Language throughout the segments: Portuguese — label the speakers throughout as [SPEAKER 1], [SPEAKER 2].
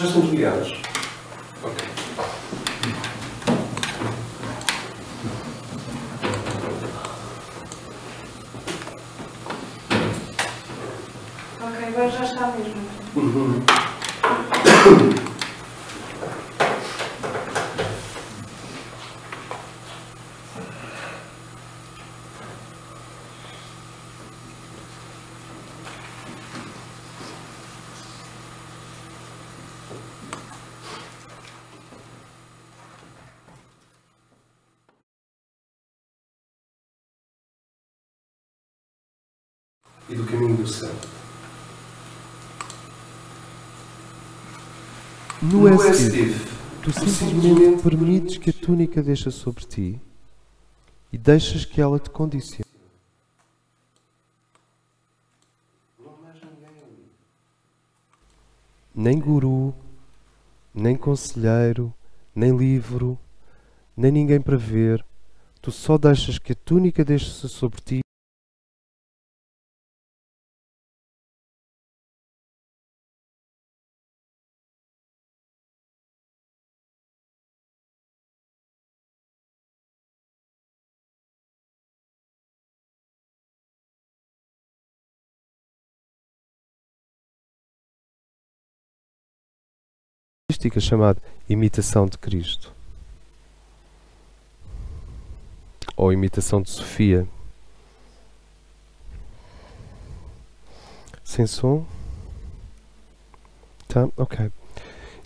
[SPEAKER 1] Já estamos ligados. Ok.
[SPEAKER 2] Ok, agora já está mesmo.
[SPEAKER 1] Uhum. E do caminho do céu.
[SPEAKER 3] No STIF, tu simplesmente permites que a túnica deixe sobre ti e deixas que ela te condicione.
[SPEAKER 1] Não há mais ninguém ali.
[SPEAKER 3] Nem guru, nem conselheiro, nem livro, nem ninguém para ver. Tu só deixas que a túnica deixe sobre ti. Chamado imitação de Cristo ou imitação de Sofia. Sem som? Tá, ok.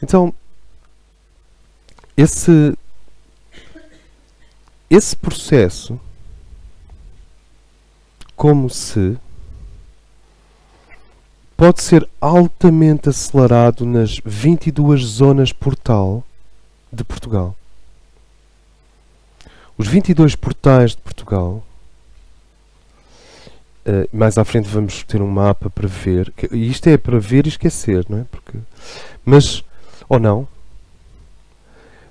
[SPEAKER 3] Então, esse processo, como se, pode ser altamente acelerado nas 22 zonas portal de Portugal. Os 22 portais de Portugal, mais à frente vamos ter um mapa para ver, e isto é para ver e esquecer, não é? Mas, ou não,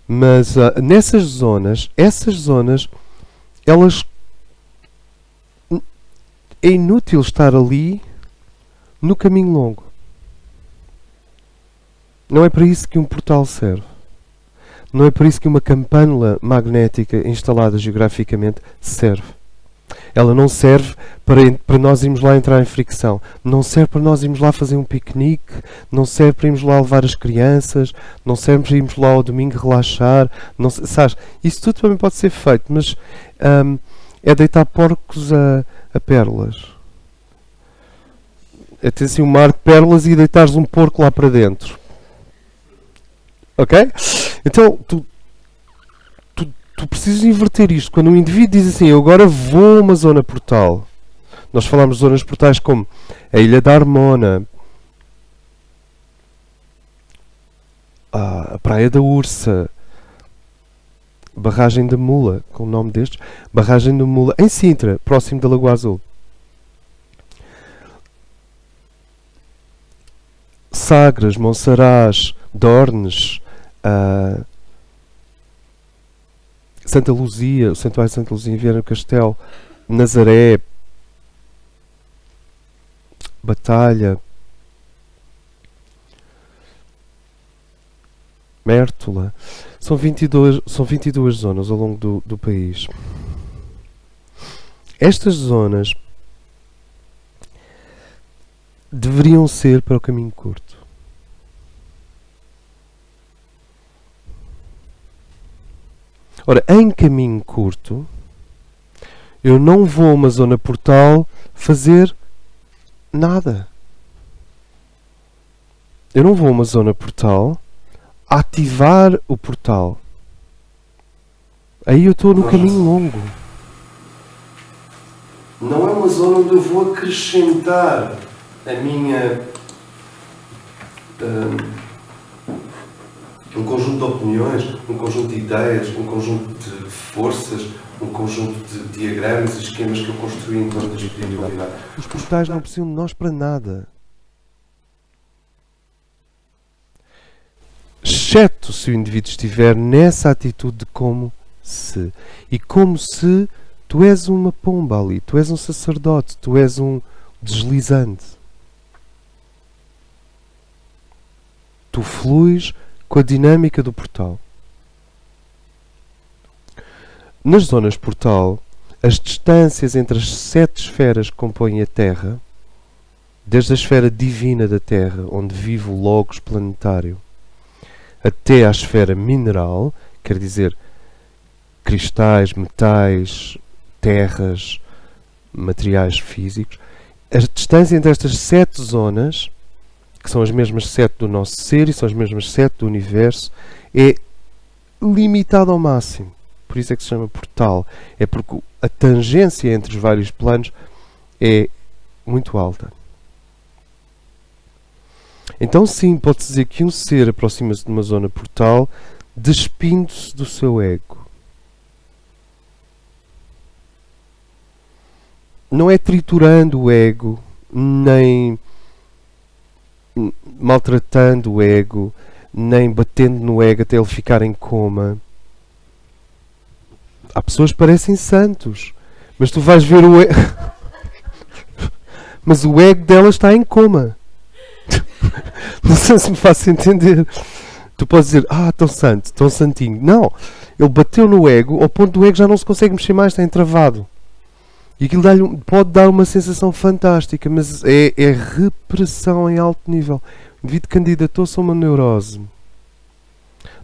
[SPEAKER 3] mas nessas zonas, elas, é inútil estar ali no caminho longo. Não é para isso que um portal serve. Não é para isso que uma campânula magnética instalada geograficamente serve. Ela não serve para nós irmos lá entrar em fricção. Não serve para nós irmos lá fazer um piquenique. Não serve para irmos lá levar as crianças. Não serve para irmos lá ao domingo relaxar. Não, sabes, isso tudo também pode ser feito, mas é deitar porcos a pérolas. É ter assim um mar de pérolas e deitares um porco lá para dentro. Ok? Então, tu precisas inverter isto. Quando um indivíduo diz assim, eu agora vou a uma zona portal. Nós falamos de zonas portais como a Ilha da Armona, a Praia da Ursa, Barragem da Mula, com o nome destes, Barragem da Mula, em Sintra, próximo da Lagoa Azul. Sagres, Monsaraz, Dornes, Santa Luzia, o Santuário de Santa Luzia em Viana do Castelo, Nazaré, Batalha, Mértola. São 22 zonas ao longo do país. Estas zonas deveriam ser para o caminho curto. Ora, em caminho curto, eu não vou a uma zona portal fazer nada. Eu não vou a uma zona portal ativar o portal. Aí eu estou no caminho longo.
[SPEAKER 1] Não é uma zona onde eu vou acrescentar a minha um conjunto de opiniões, um conjunto de ideias, um conjunto de forças, um conjunto de diagramas e esquemas que eu construí em torno da espiritualidade.
[SPEAKER 3] Os portais não precisam de nós para nada. Exceto se o indivíduo estiver nessa atitude de como se. E como se tu és uma pomba ali, tu és um sacerdote, tu és um deslizante. Tu fluis com a dinâmica do portal. Nas zonas portal, as distâncias entre as 7 esferas que compõem a Terra, desde a esfera divina da Terra, onde vive o Logos planetário, até à esfera mineral, quer dizer, cristais, metais, terras, materiais físicos, a distância entre estas 7 zonas, que são as mesmas 7 do nosso ser e são as mesmas 7 do universo, é limitada ao máximo. Por isso é que se chama portal. É porque a tangência entre os vários planos é muito alta. Então sim, pode-se dizer que um ser aproxima-se de uma zona portal despindo-se do seu ego. Não é triturando o ego, nem maltratando o ego, nem batendo no ego até ele ficar em coma. Há pessoas que parecem santos, mas tu vais ver o ego. Mas o ego dela está em coma. Não sei se me faço entender. Tu podes dizer, tão santo, tão santinho. Não, ele bateu no ego ao ponto do ego já não se consegue mexer mais, está entravado. E aquilo pode dar uma sensação fantástica, mas é repressão em alto nível. O indivíduo candidatou-se a uma neurose.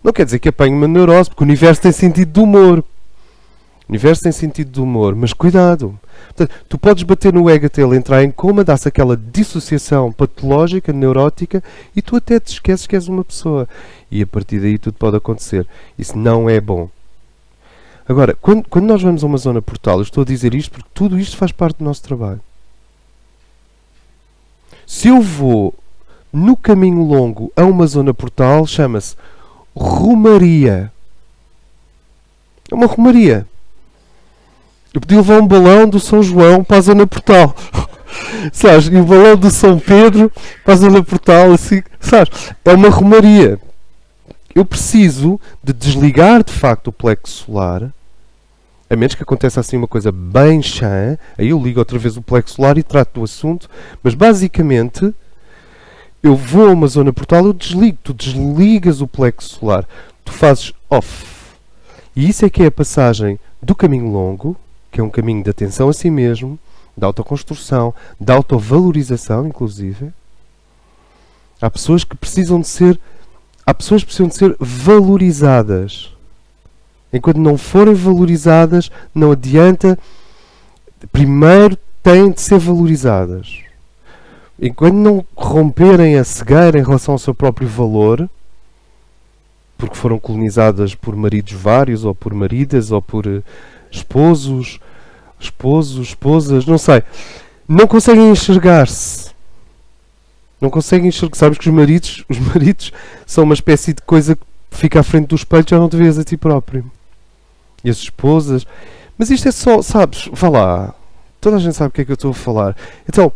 [SPEAKER 3] Não quer dizer que apanhe uma neurose, porque o universo tem sentido de humor. O universo tem sentido de humor, mas cuidado. Portanto, tu podes bater no ego até ele entrar em coma, dá-se aquela dissociação patológica, neurótica, e tu até te esqueces que és uma pessoa. E a partir daí tudo pode acontecer. Isso não é bom. Agora, quando nós vamos a uma zona portal, eu estou a dizer isto porque tudo isto faz parte do nosso trabalho. Se eu vou no caminho longo a uma zona portal, chama-se romaria. É uma romaria. Eu podia levar um balão do São João para a zona portal. Sabes? E o balão do São Pedro para a zona portal, assim, sabes? É uma romaria. Eu preciso de desligar, de facto, o plexo solar, a menos que aconteça assim uma coisa bem chã, aí eu ligo outra vez o plexo solar e trato do assunto, mas basicamente eu vou a uma zona portal, eu desligo, tu desligas o plexo solar, tu fazes off. E isso é que é a passagem do caminho longo, que é um caminho de atenção a si mesmo, de autoconstrução, de autovalorização, inclusive. Há pessoas que precisam de ser valorizadas. Enquanto não forem valorizadas, não adianta. Primeiro têm de ser valorizadas. Enquanto não romperem a cegueira em relação ao seu próprio valor, porque foram colonizadas por maridos vários, ou por maridas, ou por esposos, esposas, não sei. Não conseguem enxergar-se. Não conseguem enxergar. Sabes que os maridos são uma espécie de coisa que fica à frente do espelho e já não te vês a ti próprio. E as esposas. Mas isto é só, sabes, vá lá. Toda a gente sabe o que é que eu estou a falar. Então,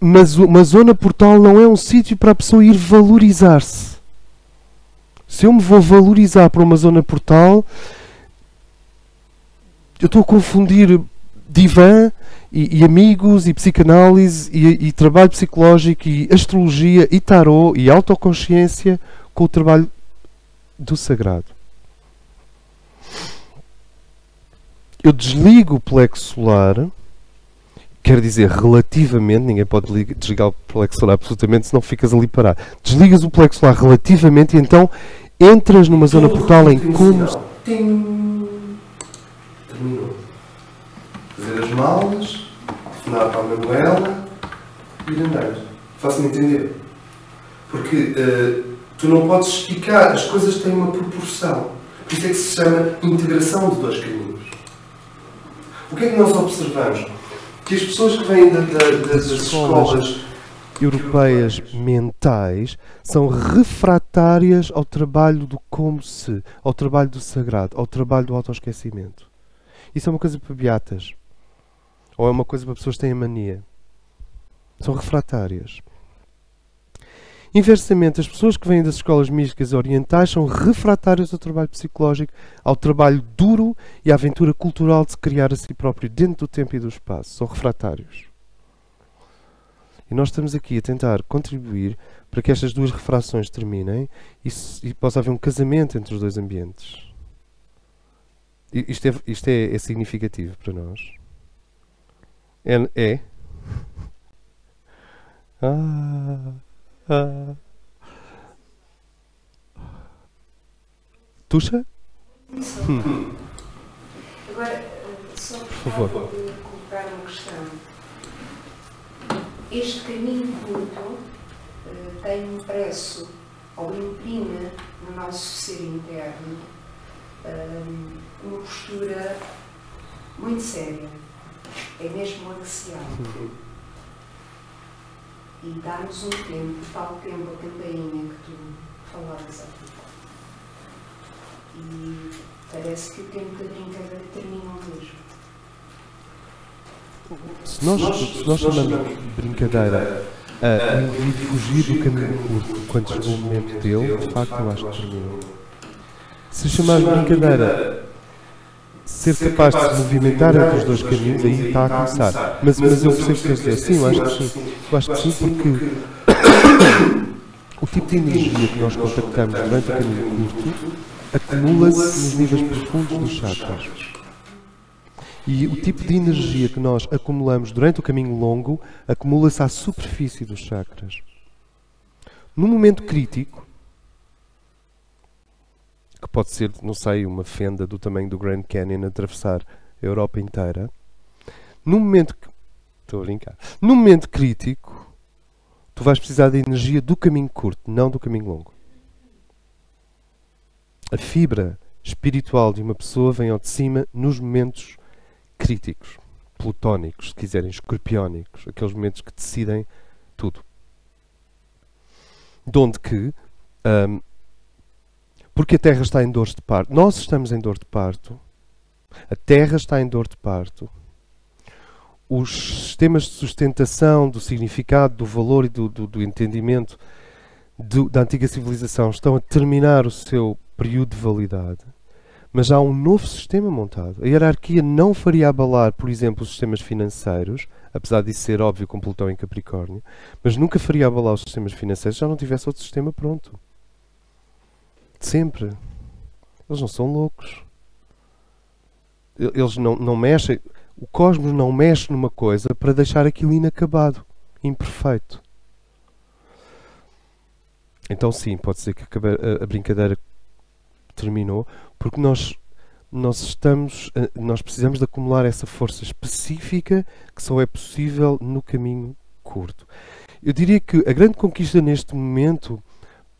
[SPEAKER 3] mas uma zona portal não é um sítio para a pessoa ir valorizar-se. Se eu me vou valorizar para uma zona portal, eu estou a confundir divã e amigos e psicanálise e trabalho psicológico e astrologia e tarô e autoconsciência com o trabalho do sagrado. Eu desligo o plexo solar, quer dizer, relativamente, ninguém pode desligar o plexo solar absolutamente, senão ficas ali parado. Desligas o plexo solar relativamente e então entras numa zona portal em como...
[SPEAKER 1] Terminou. Fazer as malas, telefonar para a Manuela e ir andando. Faço-me entender. Porque tu não podes esticar, as coisas têm uma proporção. Por isso é que se chama integração de dois caminhos. O que é que nós observamos? Que as pessoas que vêm das escolas
[SPEAKER 3] europeias mentais são refratárias ao trabalho do como se, ao trabalho do sagrado, ao trabalho do autoesquecimento. Isso é uma coisa para beatas. Ou é uma coisa para pessoas que têm mania. São refratárias. Inversamente, as pessoas que vêm das escolas místicas orientais são refratárias ao trabalho psicológico, ao trabalho duro e à aventura cultural de se criar a si próprio dentro do tempo e do espaço. São refratários. E nós estamos aqui a tentar contribuir para que estas duas refrações terminem e possa haver um casamento entre os dois ambientes. Isto é significativo para nós. É? Tuxa?
[SPEAKER 2] Agora, só
[SPEAKER 3] Por favor.
[SPEAKER 2] de colocar uma questão. Este caminho curto tem impresso ou imprime no nosso ser interno uma postura muito séria. É mesmo axial. E dá-nos um tempo, tal tempo, a campainha que tu falavas há pouco. E parece que o tempo da brincadeira termina mesmo.
[SPEAKER 3] Se nós chamamos de brincadeira o indivíduo fugir do caminho curto quando chegou o momento dele, de facto eu acho que terminou. Se chamar de brincadeira ser capaz de se movimentar entre os dois caminhos, aí está a começar. Mas eu percebo que queres dizer, sim, eu acho que sim. Eu acho que sim, porque o tipo de energia que nós contactamos durante o caminho curto acumula-se nos níveis profundos dos chakras. E o tipo de energia que nós acumulamos durante o caminho longo acumula-se à superfície dos chakras. No momento crítico, que pode ser, não sei, uma fenda do tamanho do Grand Canyon a atravessar a Europa inteira, estou a brincar, no momento crítico, tu vais precisar da energia do caminho curto, não do caminho longo. A fibra espiritual de uma pessoa vem ao de cima nos momentos críticos, plutónicos, se quiserem, escorpiónicos, aqueles momentos que decidem tudo. De onde que, porque a Terra está em dores de parto, nós estamos em dor de parto, a Terra está em dor de parto, os sistemas de sustentação, do significado, do valor e do entendimento da antiga civilização estão a terminar o seu período de validade, mas há um novo sistema montado. A hierarquia não faria abalar, por exemplo, os sistemas financeiros, apesar disso ser óbvio com Plutão em Capricórnio, mas nunca faria abalar os sistemas financeiros se já não tivesse outro sistema pronto. Sempre. Eles não são loucos. Eles não mexem. O cosmos não mexe numa coisa para deixar aquilo inacabado, imperfeito. Então sim, pode ser que a brincadeira terminou, porque nós precisamos de acumular essa força específica que só é possível no caminho curto. Eu diria que a grande conquista neste momento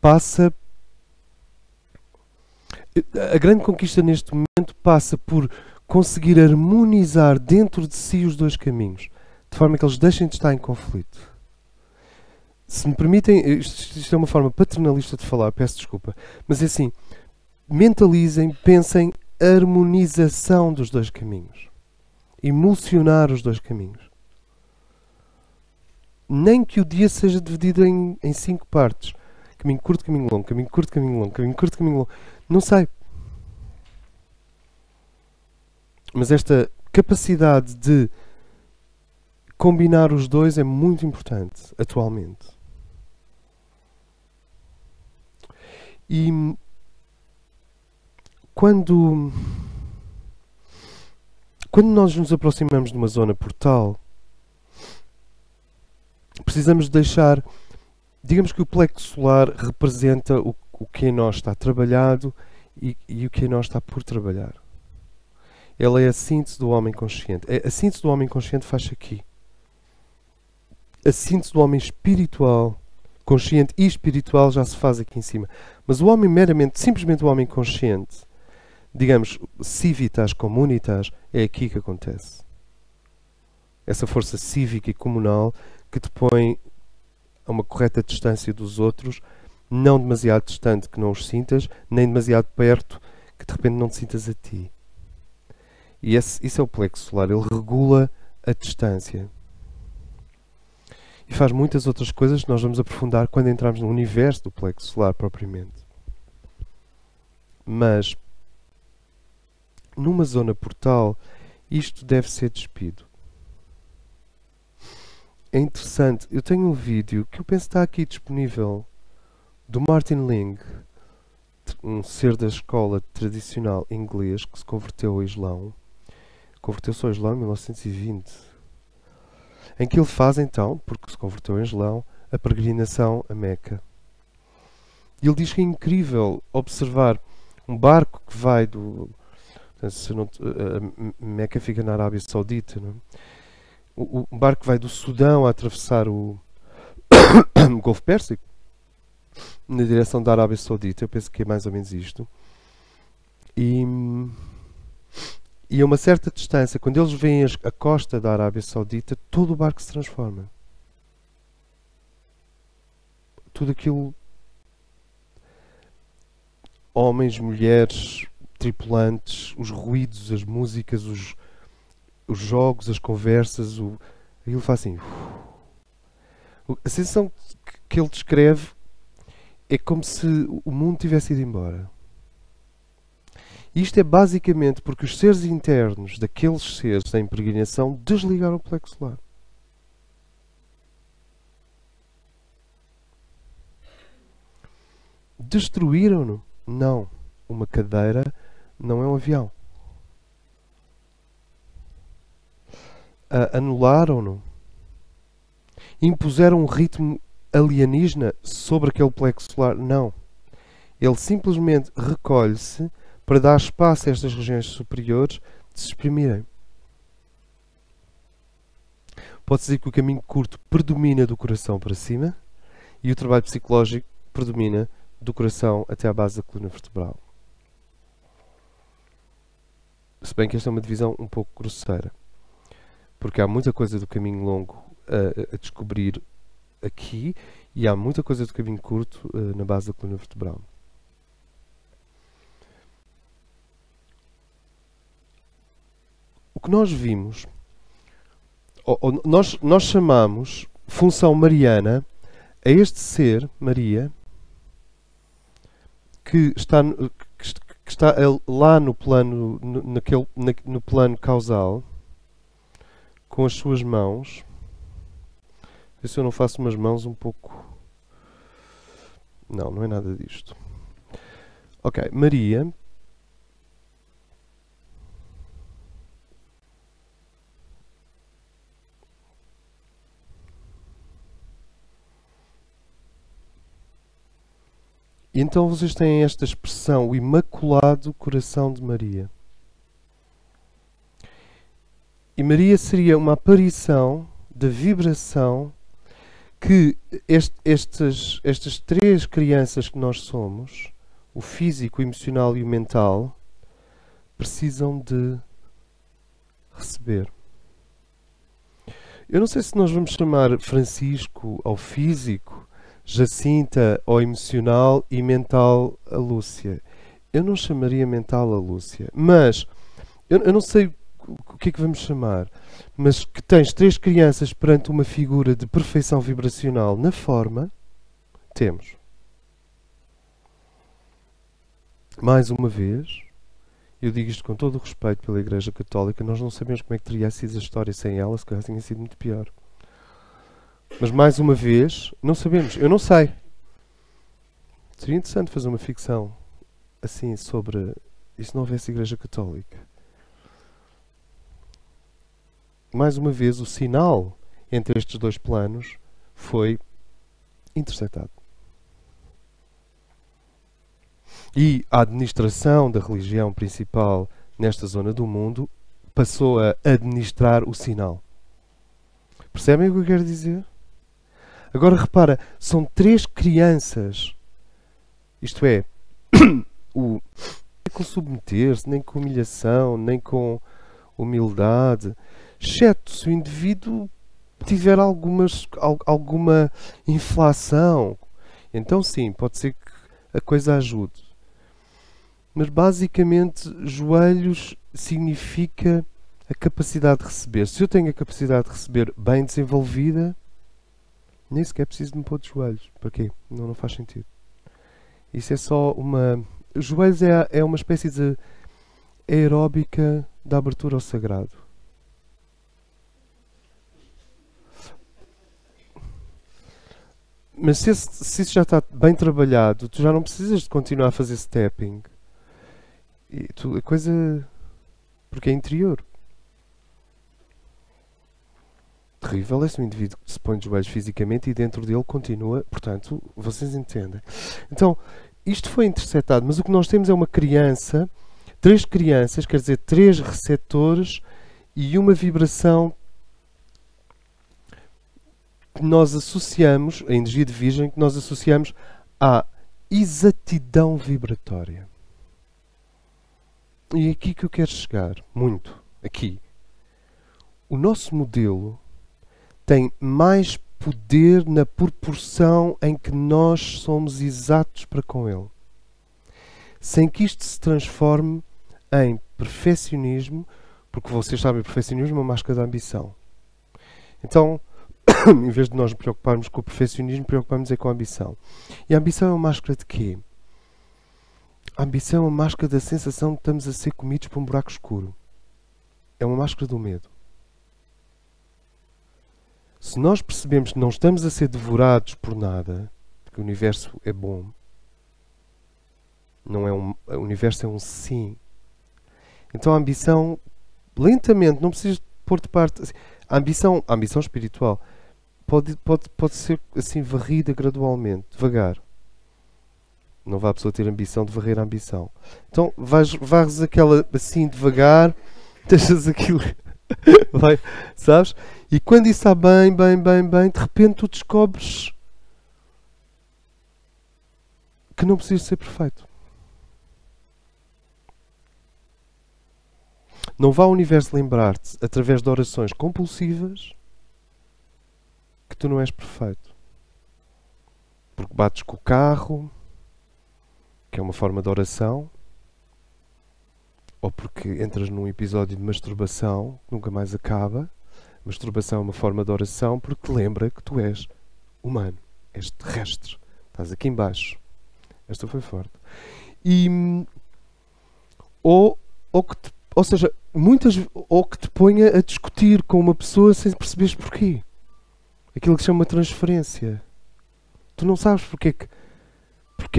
[SPEAKER 3] passa por conseguir harmonizar dentro de si os dois caminhos, de forma que eles deixem de estar em conflito. Se me permitem, isto é uma forma paternalista de falar, peço desculpa, mas é assim, mentalizem, pensem harmonização dos dois caminhos, emulsionar os dois caminhos. Nem que o dia seja dividido em 5 partes, caminho curto, caminho longo, caminho curto, caminho longo, caminho curto, caminho longo, não sei. Mas esta capacidade de combinar os dois é muito importante atualmente. E quando nós nos aproximamos de uma zona portal, precisamos deixar, digamos que o plexo solar representa o que em nós está trabalhado e o que em nós está por trabalhar. Ela é a síntese do homem consciente. A síntese do homem consciente faz-se aqui. A síntese do homem espiritual, consciente e espiritual já se faz aqui em cima. Mas o homem meramente, simplesmente o homem consciente, digamos, civitas communitas, é aqui que acontece. Essa força cívica e comunal que te põe a uma correta distância dos outros, não demasiado distante que não os sintas, nem demasiado perto que de repente não te sintas a ti. E isso é o plexo solar, ele regula a distância. E faz muitas outras coisas que nós vamos aprofundar quando entrarmos no universo do plexo solar propriamente. Mas, numa zona portal, isto deve ser despido. é interessante. Eu tenho um vídeo que eu penso que está aqui disponível do Martin Ling, um ser da escola tradicional inglês que se converteu ao Islão. Converteu-se ao Islão em 1920. Em que ele faz então, porque se converteu ao Islão, a peregrinação a Meca. E ele diz que é incrível observar um barco que vai do... A Meca fica na Arábia Saudita, não é? O barco vai do Sudão a atravessar o Golfo Pérsico na direção da Arábia Saudita. Eu penso que é mais ou menos isto. E a uma certa distância, quando eles veem a costa da Arábia Saudita, todo o barco se transforma. Tudo aquilo... Homens, mulheres, tripulantes, os ruídos, as músicas, os jogos, as conversas, aquilo faz assim. A sensação que ele descreve é como se o mundo tivesse ido embora. E isto é basicamente porque os seres internos daqueles seres em peregrinação desligaram o plexo solar. Destruíram-no? Não. Uma cadeira não é um avião. Anularam-no? Impuseram um ritmo alienígena sobre aquele plexo solar? Não. Ele simplesmente recolhe-se para dar espaço a estas regiões superiores de se exprimirem. Pode-se dizer que o caminho curto predomina do coração para cima e o trabalho psicológico predomina do coração até à base da coluna vertebral. Se bem que esta é uma divisão um pouco grosseira, porque há muita coisa do caminho longo a descobrir aqui e há muita coisa do caminho curto na base da coluna vertebral. O que nós vimos, nós chamamos função mariana a este ser, Maria, que está lá no plano, no plano causal, com as suas mãos. Vê se eu não faço umas mãos um pouco... Não é nada disto. Ok, Maria... E então vocês têm esta expressão, o Imaculado Coração de Maria. E Maria seria uma aparição da vibração que estas três crianças que nós somos, o físico, o emocional e o mental, precisam de receber. Eu não sei se nós vamos chamar Francisco ao físico, Jacinta ao emocional e mental a Lúcia. Eu não chamaria mental a Lúcia, mas eu não sei o que é que vamos chamar, mas que tens três crianças perante uma figura de perfeição vibracional na forma, temos. Mais uma vez, eu digo isto com todo o respeito pela Igreja Católica, nós não sabemos como é que teria sido a história sem ela, se calhar tinha sido muito pior. Mas mais uma vez, não sabemos. Eu não sei. Seria interessante fazer uma ficção assim sobre... E se não houvesse Igreja Católica? Mais uma vez, o sinal entre estes dois planos foi interceptado. E a administração da religião principal nesta zona do mundo passou a administrar o sinal. Percebem o que eu quero dizer? Agora repara, são três crianças. Isto é, nem com submeter-se, nem com humilhação, nem com humildade, exceto se o indivíduo tiver alguma inflação. Então sim, pode ser que a coisa ajude. Mas basicamente, joelhos significa a capacidade de receber. Se eu tenho a capacidade de receber bem desenvolvida, nem sequer preciso de me pôr de joelhos. Para quê? Não faz sentido. Isso é só uma... Os joelhos é uma espécie de aeróbica da abertura ao sagrado. Mas se isso já está bem trabalhado, tu já não precisas de continuar a fazer stepping. E a coisa... Porque é interior. Terrível é se um indivíduo se põe de joelhos fisicamente e dentro dele continua. Portanto, vocês entendem. Então, isto foi interceptado, mas o que nós temos é uma criança, 3 crianças, quer dizer, 3 receptores e uma vibração que nós associamos, a energia de Virgem, que nós associamos à exatidão vibratória. E é aqui que eu quero chegar, muito, aqui. O nosso modelo tem mais poder na proporção em que nós somos exatos para com ele. Sem que isto se transforme em perfeccionismo, porque vocês sabem, perfeccionismo é uma máscara da ambição. Então, em vez de nós nos preocuparmos com o perfeccionismo, preocupamos com a ambição. E a ambição é uma máscara de quê? A ambição é uma máscara da sensação de que estamos a ser comidos por um buraco escuro. É uma máscara do medo. Se nós percebemos que não estamos a ser devorados por nada, porque o universo é bom, não é o universo é um sim. Então a ambição, lentamente, não precisas pôr de parte. A ambição espiritual pode ser assim varrida gradualmente, devagar. Não vai a pessoa ter ambição de varrer a ambição. Então varres aquela assim devagar, deixas aquilo. Vai, sabes? E quando isso está bem, de repente tu descobres que não precisa ser perfeito. Não vá ao universo lembrar-te, através de orações compulsivas, que tu não és perfeito. Porque bates com o carro, que é uma forma de oração, ou porque entras num episódio de masturbação que nunca mais acaba. Masturbação é uma forma de oração porque te lembra que tu és humano, és terrestre, estás aqui embaixo. Esta foi forte. Ou que te ponha a discutir com uma pessoa sem perceberes porquê. Aquilo que se chama transferência. Tu não sabes porque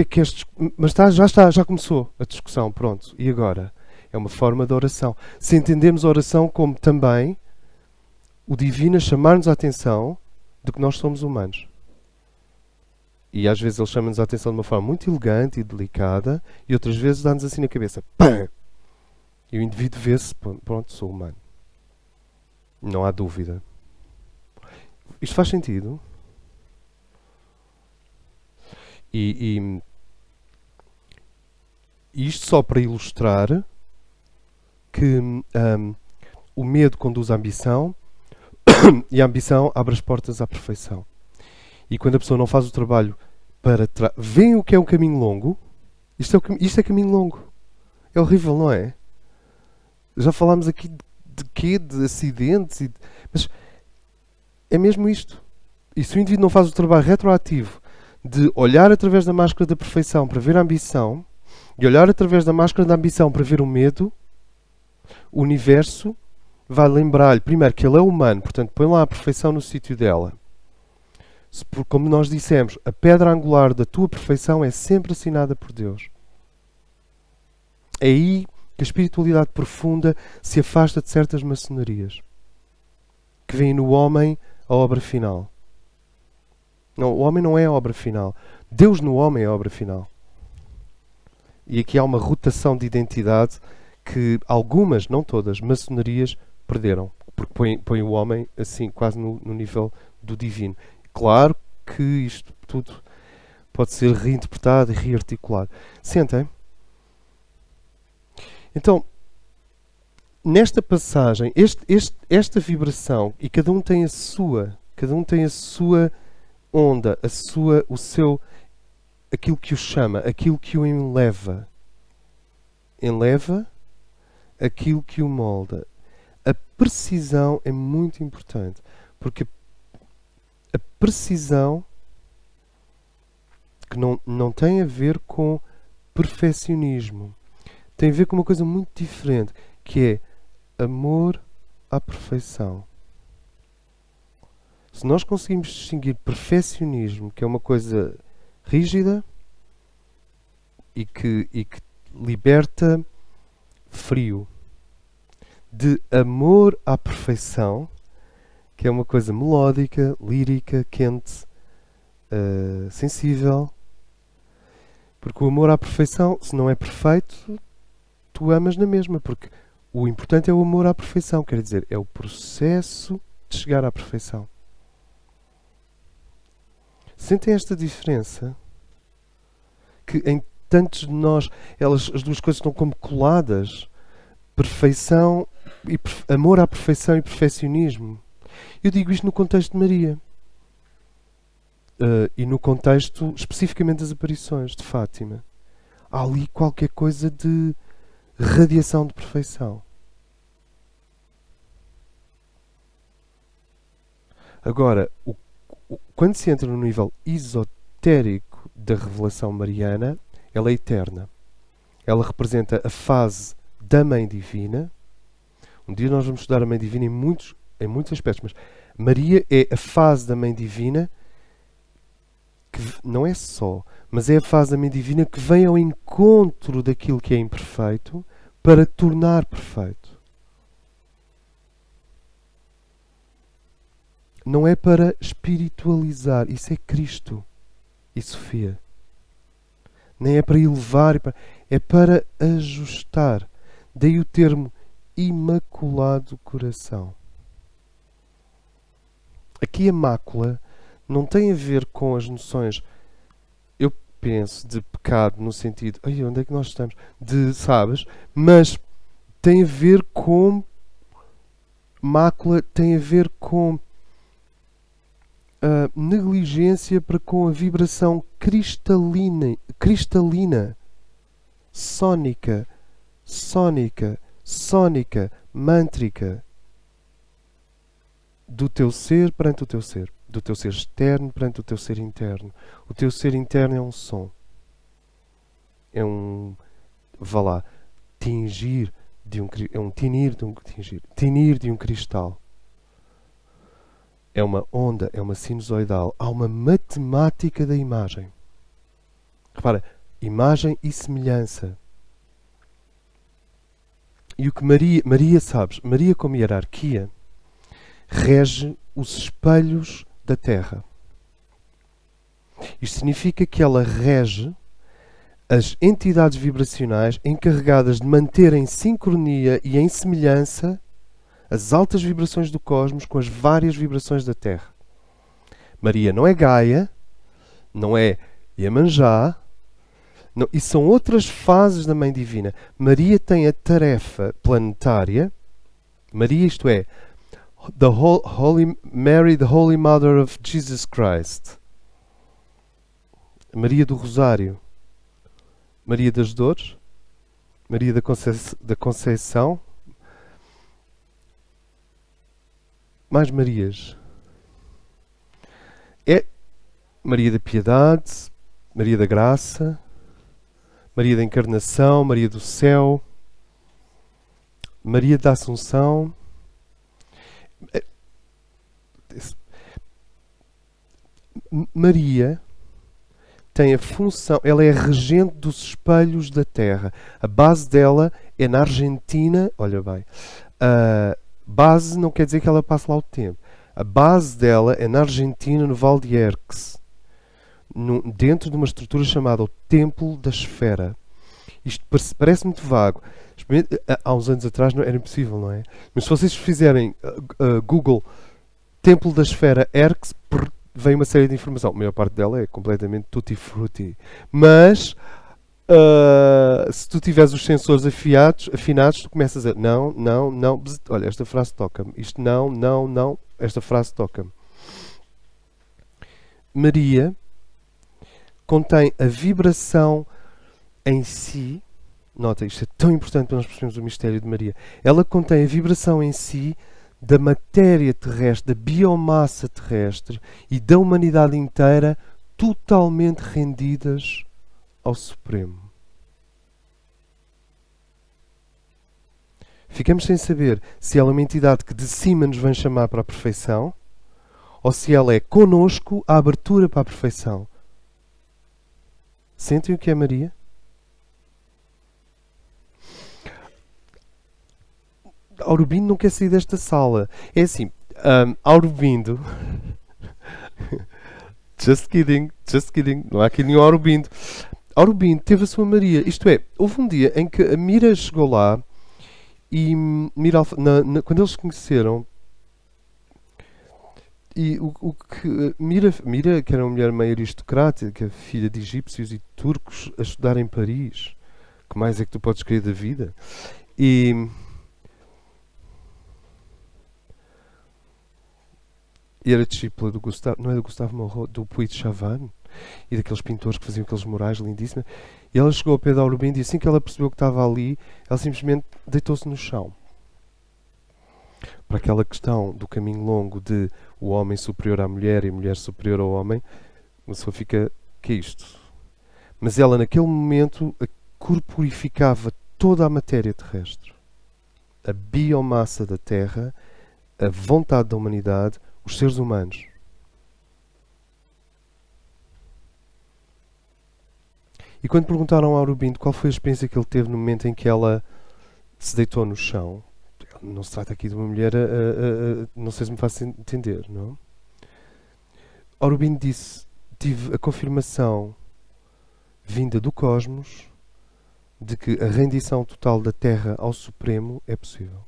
[SPEAKER 3] é que és... Mas já começou a discussão, pronto. E agora? É uma forma de oração. Se entendemos a oração como também o divino a chamar-nos a atenção de que nós somos humanos. E às vezes ele chama-nos a atenção de uma forma muito elegante e delicada e outras vezes dá-nos assim na cabeça. Pam! E o indivíduo vê-se, pronto, sou humano. Não há dúvida. Isto faz sentido? E isto só para ilustrar que o medo conduz à ambição e a ambição abre as portas à perfeição. E quando a pessoa não faz o trabalho para trás... Vêem o que é um caminho longo? Isto é caminho longo. É horrível, não é? Já falámos aqui de quê? De acidentes? Mas é mesmo isto. E se o indivíduo não faz o trabalho retroativo de olhar através da máscara da perfeição para ver a ambição e olhar através da máscara da ambição para ver o medo, o universo vai lembrar-lhe, primeiro, que ele é humano, portanto, põe lá a perfeição no sítio dela. Como nós dissemos, a pedra angular da tua perfeição é sempre assinada por Deus. É aí que a espiritualidade profunda se afasta de certas maçonarias que vêm no homem a obra final. Não, o homem não é a obra final. Deus no homem é a obra final. E aqui há uma rotação de identidade que algumas, não todas, maçonarias perderam. Porque põe o homem assim, quase no nível do divino. Claro que isto tudo pode ser reinterpretado e rearticulado. Sentem. Então, nesta passagem, esta vibração, e cada um tem a sua onda, aquilo que o chama, aquilo que o enleva. Enleva aquilo que o molda. A precisão é muito importante, porque a precisão que não tem a ver com perfeccionismo. Tem a ver com uma coisa muito diferente, que é amor à perfeição. Se nós conseguimos distinguir perfeccionismo, que é uma coisa rígida e que liberta frio, de amor à perfeição, que é uma coisa melódica, lírica, quente, sensível. Porque o amor à perfeição, se não é perfeito, tu amas na mesma, porque o importante é o amor à perfeição, quer dizer, é o processo de chegar à perfeição. Sentem esta diferença? Que em tantos de nós, as duas coisas estão como coladas. Perfeição, amor à perfeição e perfeccionismo. Eu digo isto no contexto de Maria. E no contexto especificamente das aparições de Fátima. Há ali qualquer coisa de radiação de perfeição. Agora, quando se entra no nível esotérico da revelação mariana, ela é eterna. Ela representa a fase da Mãe Divina. Um dia nós vamos estudar a Mãe Divina em muitos aspectos, mas Maria é a fase da Mãe Divina que não é só, mas é a fase da Mãe Divina que vem ao encontro daquilo que é imperfeito para tornar perfeito. Não é para espiritualizar, isso é Cristo e Sofia. Nem é para elevar, é para ajustar. Daí o termo Imaculado Coração. Aqui a mácula não tem a ver com as noções, eu penso, de pecado no sentido, ai, onde é que nós estamos? Sabes? Mas tem a ver com mácula, tem a ver com a negligência para com a vibração cristalina, sónica, mântrica do teu ser perante o teu ser. Do teu ser externo perante o teu ser interno. O teu ser interno é um som. É um... vá lá. Tinir de um cristal. É uma onda, é uma sinusoidal. Há uma matemática da imagem. Repara, imagem e semelhança. E o que Maria, sabes, Maria como hierarquia, rege os espelhos da Terra. Isto significa que ela rege as entidades vibracionais encarregadas de manter em sincronia e em semelhança as altas vibrações do cosmos com as várias vibrações da Terra. Maria não é Gaia, não é Iemanjá, não, e são outras fases da Mãe Divina. Maria tem a tarefa planetária. Maria, isto é, Mary, the Holy Mother of Jesus Christ. Maria do Rosário. Maria das Dores. Maria da Conceição. Mais Marias. É Maria da Piedade, Maria da Graça, Maria da Encarnação, Maria do Céu, Maria da Assunção. Maria tem a função, ela é a regente dos espelhos da Terra. A base dela é na Argentina, olha bem, a base não quer dizer que ela passe lá o tempo. A base dela é na Argentina, no Val de Erques, dentro de uma estrutura chamada o Templo da Esfera. Isto parece muito vago. Há uns anos atrás não era impossível, não é? Mas se vocês fizerem Google Templo da Esfera Erques, vem uma série de informação. A maior parte dela é completamente tutti frutti. Mas se tu tiveres os sensores afinados, tu começas a não, olha, esta frase toca-me. Isto não, esta frase toca-me. Maria contém a vibração em si. Nota, isto é tão importante para nós percebermos o mistério de Maria. Ela contém a vibração em si da matéria terrestre, da biomassa terrestre e da humanidade inteira totalmente rendidas ao Supremo. Ficamos sem saber se ela é uma entidade que de cima nos vem chamar para a perfeição ou se ela é conosco a abertura para a perfeição. Sentem o que é Maria? Aurobindo não quer sair desta sala. É assim, Aurobindo... Just kidding. Não há aqui nenhum Aurobindo. Aurobindo teve a sua Maria. Isto é, houve um dia em que a Mira chegou lá e quando eles se conheceram, e Mira, que era uma mulher meio aristocrática, filha de egípcios e turcos, a estudar em Paris. O que mais é que tu podes querer da vida? E era discípula do Gustave, não é do Gustave Moreau, do Puig de Chavannes e daqueles pintores que faziam aqueles murais lindíssimos. E ela chegou ao pé de Aurobindo e assim que ela percebeu que estava ali, ela simplesmente deitou-se no chão. Para aquela questão do caminho longo de o homem superior à mulher e a mulher superior ao homem, a pessoa fica, que é isto? Mas ela naquele momento corporificava toda a matéria terrestre. A biomassa da Terra, a vontade da humanidade, os seres humanos. E quando perguntaram a Aurobindo qual foi a experiência que ele teve no momento em que ela se deitou no chão, não se trata aqui de uma mulher, não sei se me faço entender, não? Aurobindo disse, tive a confirmação vinda do cosmos de que a rendição total da Terra ao Supremo é possível.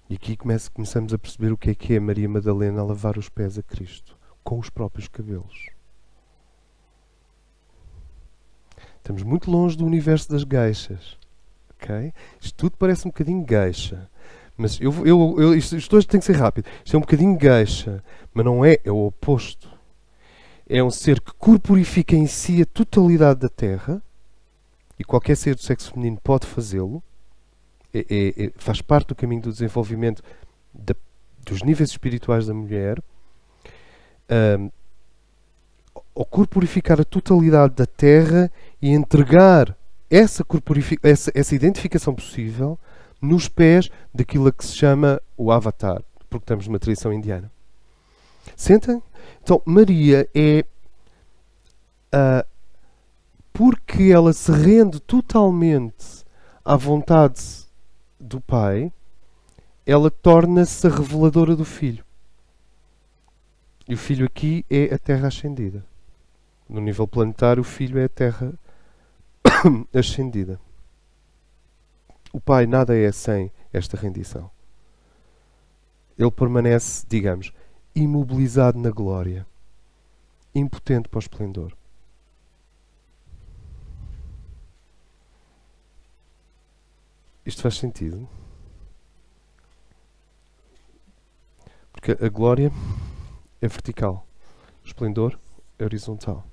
[SPEAKER 3] E aqui começamos a perceber o que é Maria Madalena a lavar os pés a Cristo, com os próprios cabelos. Estamos muito longe do universo das geixas. Okay? Isto tudo parece um bocadinho geixa. Mas isto hoje tem que ser rápido. Isto é um bocadinho geixa, mas não é, é o oposto. É um ser que corporifica em si a totalidade da Terra, e qualquer ser do sexo feminino pode fazê-lo. Faz parte do caminho do desenvolvimento dos níveis espirituais da mulher. Ao corporificar a totalidade da Terra e entregar essa identificação possível nos pés daquilo a que se chama o Avatar, porque estamos numa tradição indiana. Sentem? Então, Maria é... porque ela se rende totalmente à vontade do Pai, ela torna-se a reveladora do Filho. E o Filho aqui é a Terra ascendida. No nível planetário, o Filho é a Terra ascendida. O Pai nada é sem esta rendição. Ele permanece, digamos, imobilizado na glória, impotente para o esplendor. Isto faz sentido? Porque a glória é vertical, o esplendor é horizontal.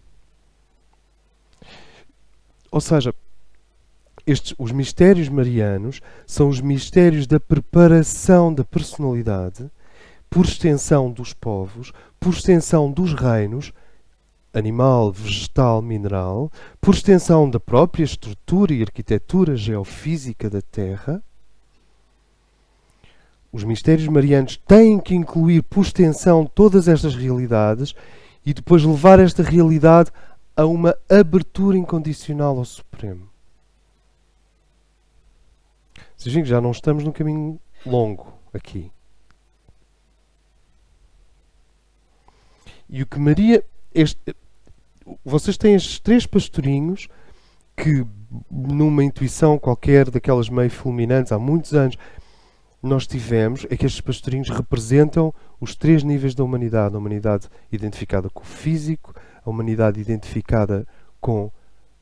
[SPEAKER 3] Ou seja, os mistérios marianos são os mistérios da preparação da personalidade, por extensão dos povos, por extensão dos reinos, animal, vegetal, mineral, por extensão da própria estrutura e arquitetura geofísica da Terra. Os mistérios marianos têm que incluir, por extensão, todas estas realidades e depois levar esta realidade a uma abertura incondicional ao Supremo. Vocês veem que já não estamos num caminho longo aqui. E o que Maria... Vocês têm estes 3 pastorinhos que, numa intuição qualquer daquelas meio fulminantes, há muitos anos, nós tivemos, é que estes pastorinhos representam os 3 níveis da humanidade. A humanidade identificada com o físico, a humanidade identificada com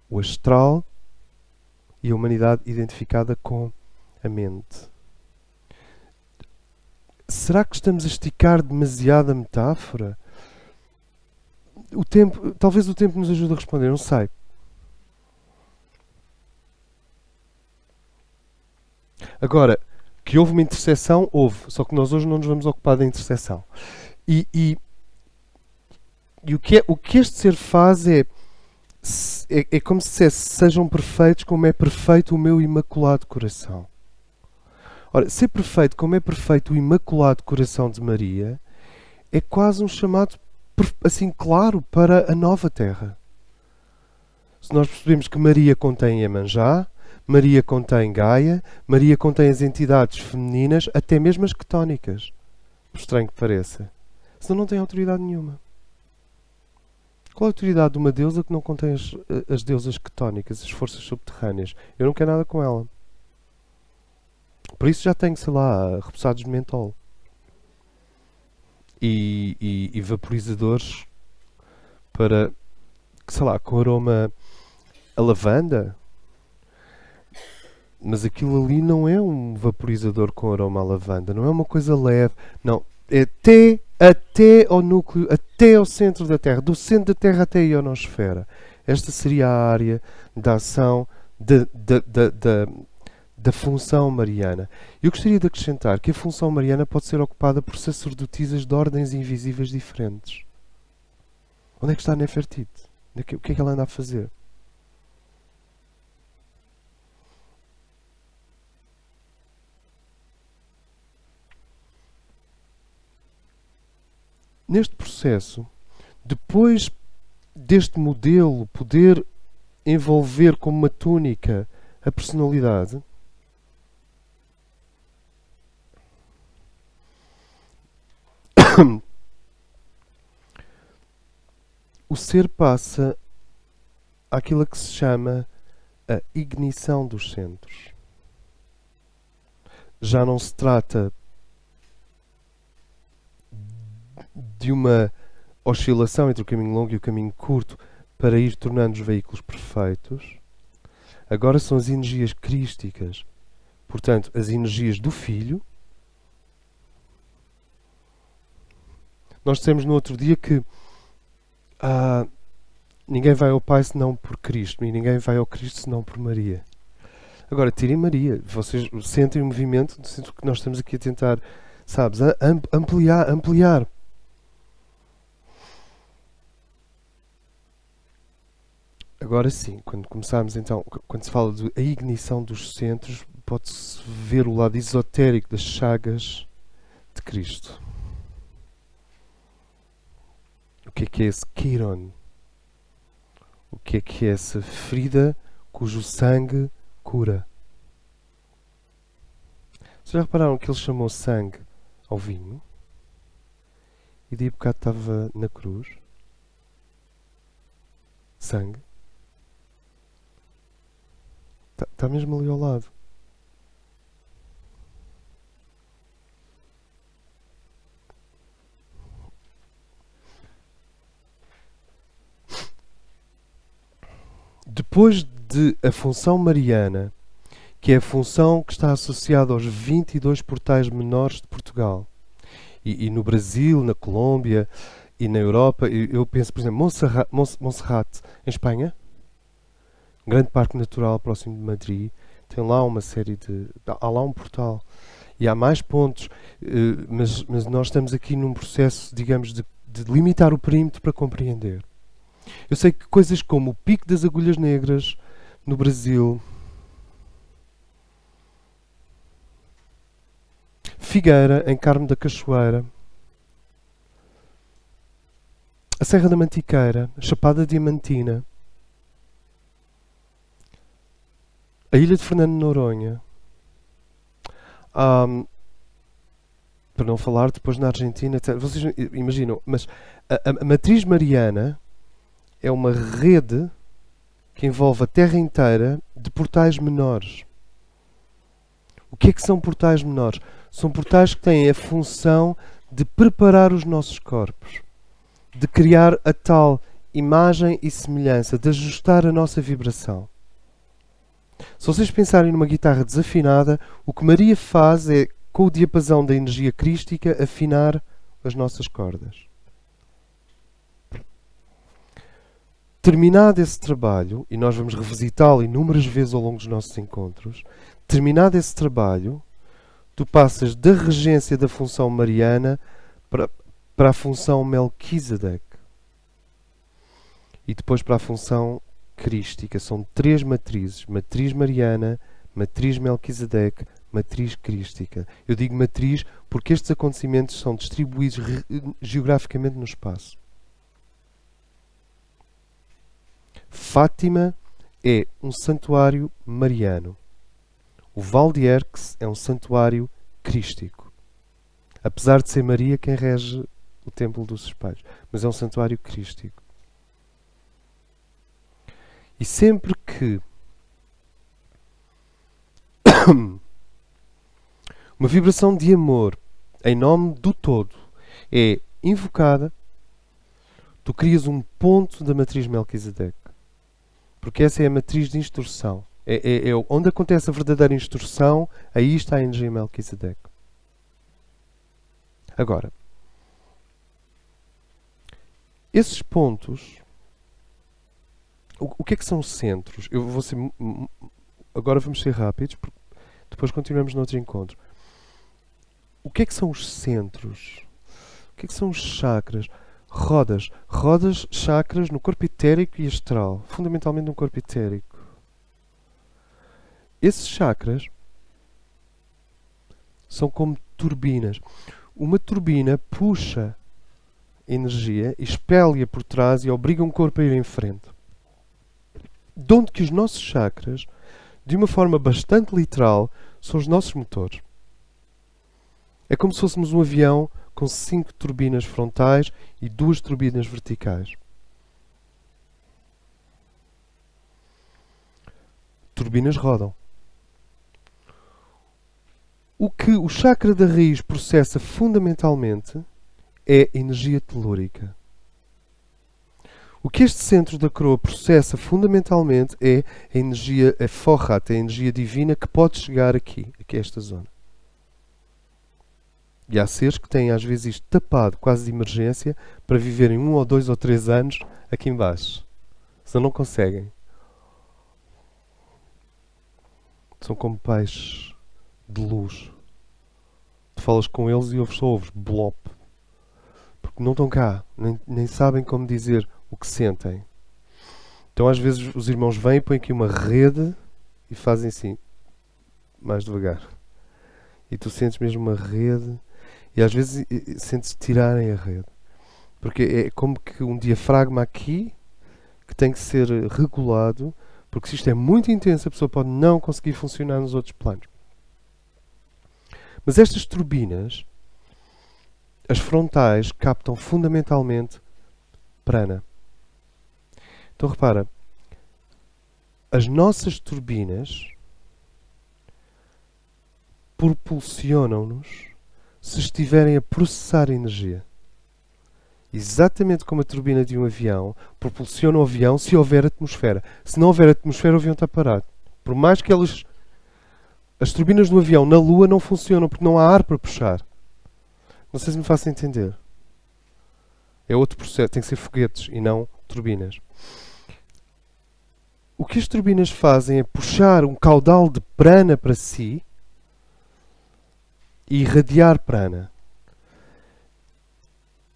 [SPEAKER 3] o astral e a humanidade identificada com a mente. Será que estamos a esticar demasiado a metáfora? Talvez o tempo nos ajude a responder, não sei. Agora, que houve uma interseção, houve. Só que nós hoje não nos vamos ocupar da interseção. E o que este ser faz é É como se dissesse: sejam perfeitos como é perfeito o meu imaculado coração. Ora, ser perfeito como é perfeito o imaculado coração de Maria é quase um chamado assim claro para a nova terra. Se nós percebemos que Maria contém Iemanjá, Maria contém Gaia, Maria contém as entidades femininas, até mesmo as quetónicas, por estranho que pareça, senão não tem autoridade nenhuma. Qual a autoridade de uma deusa que não contém as deusas quetónicas, as forças subterrâneas? Eu não quero nada com ela. Por isso já tenho, sei lá, repousados de mentol. E vaporizadores para, sei lá, com aroma a lavanda. Mas aquilo ali não é um vaporizador com aroma a lavanda. Não é uma coisa leve. Não. É até ao núcleo, até ao centro da Terra. Do centro da Terra até a ionosfera. Esta seria a área da ação da função mariana. Eu gostaria de acrescentar que a função mariana pode ser ocupada por sacerdotisas de ordens invisíveis diferentes. Onde é que está a Nefertiti? O que é que ela anda a fazer? Neste processo, depois deste modelo poder envolver como uma túnica a personalidade, o ser passa àquilo que se chama a ignição dos centros. Já não se trata de uma oscilação entre o caminho longo e o caminho curto para ir tornando os veículos perfeitos. Agora são as energias crísticas, portanto, as energias do Filho. Nós dissemos no outro dia que ninguém vai ao Pai senão por Cristo, e ninguém vai ao Cristo senão por Maria. Agora, tirem Maria. Vocês sentem o movimento, sentem que nós estamos aqui a tentar, sabes, ampliar. Agora sim, quando começarmos então, quando se fala da ignição dos centros, pode-se ver o lado esotérico das chagas de Cristo. O que é esse Chiron? O que é essa ferida cujo sangue cura? Vocês já repararam que ele chamou sangue ao vinho? E de bocado estava na cruz? Sangue? Está mesmo ali ao lado. Depois de a função mariana, que é a função que está associada aos 22 portais menores de Portugal, e no Brasil, na Colômbia e na Europa, eu penso, por exemplo, Montserrat, em Espanha, um grande parque natural próximo de Madrid, tem lá uma série de... há lá um portal. E há mais pontos, mas nós estamos aqui num processo, digamos, de limitar o perímetro para compreender. Eu sei que coisas como o Pico das Agulhas Negras, no Brasil, Figueira, em Carmo da Cachoeira, a Serra da Mantiqueira, a Chapada Diamantina, a Ilha de Fernando de Noronha, para não falar depois na Argentina, etc. Vocês imaginam, mas a matriz mariana é uma rede que envolve a Terra inteira de portais menores. O que é que são portais menores? São portais que têm a função de preparar os nossos corpos, de criar a tal imagem e semelhança, de ajustar a nossa vibração. Se vocês pensarem numa guitarra desafinada, o que Maria faz é, com o diapasão da energia crística, afinar as nossas cordas. Terminado esse trabalho, e nós vamos revisitá-lo inúmeras vezes ao longo dos nossos encontros, terminado esse trabalho, tu passas da regência da função mariana para a função Melquisedeque. E depois para a função crística. São 3 matrizes. Matriz mariana, matriz Melquisedeque, matriz crística. Eu digo matriz porque estes acontecimentos são distribuídos geograficamente no espaço. Fátima é um santuário mariano. O Val de Erques é um santuário crístico. Apesar de ser Maria quem rege o Templo dos Espelhos. Mas é um santuário crístico. E sempre que uma vibração de amor em nome do todo é invocada, tu crias um ponto da matriz Melquisedeque. Porque essa é a matriz de instrução. É onde acontece a verdadeira instrução, aí está a energia Melquisedeque. Agora, esses pontos, o que é que são os centros? Eu vou ser, agora vamos ser rápidos, porque depois continuamos no outro encontro. O que é que são os centros? O que é que são os chakras? Rodas, chakras no corpo etérico e astral, fundamentalmente no corpo etérico. Esses chakras são como turbinas. Uma turbina puxa energia, expele-a por trás e obriga um corpo a ir em frente. De onde que os nossos chakras, de uma forma bastante literal, são os nossos motores. É como se fôssemos um avião com 5 turbinas frontais e 2 turbinas verticais. Turbinas rodam. O que o chakra da raiz processa fundamentalmente é energia telúrica. O que este centro da coroa processa fundamentalmente é a energia forrat, a energia divina que pode chegar aqui a esta zona. E há seres que têm às vezes isto tapado, quase de emergência, para viverem 1 ou 2 ou 3 anos aqui embaixo. Senão não conseguem. São como peixes de luz. Tu falas com eles e só ouves blop. Porque não estão cá, nem sabem como dizer o que sentem. Então às vezes os irmãos vêm, põem aqui uma rede e fazem assim, mais devagar. E tu sentes mesmo uma rede e às vezes sentes tirarem a rede. Porque é como que um diafragma aqui que tem que ser regulado, porque se isto é muito intenso a pessoa pode não conseguir funcionar nos outros planos. Mas estas turbinas, as frontais, captam fundamentalmente prana. Então repara, as nossas turbinas propulsionam-nos se estiverem a processar energia. Exatamente como a turbina de um avião propulsiona o avião se houver atmosfera. Se não houver atmosfera, o avião está parado. Por mais que as turbinas do avião na Lua não funcionam porque não há ar para puxar. Não sei se me faço entender. É outro processo. Tem que ser foguetes e não turbinas. O que as turbinas fazem é puxar um caudal de prana para si e irradiar prana.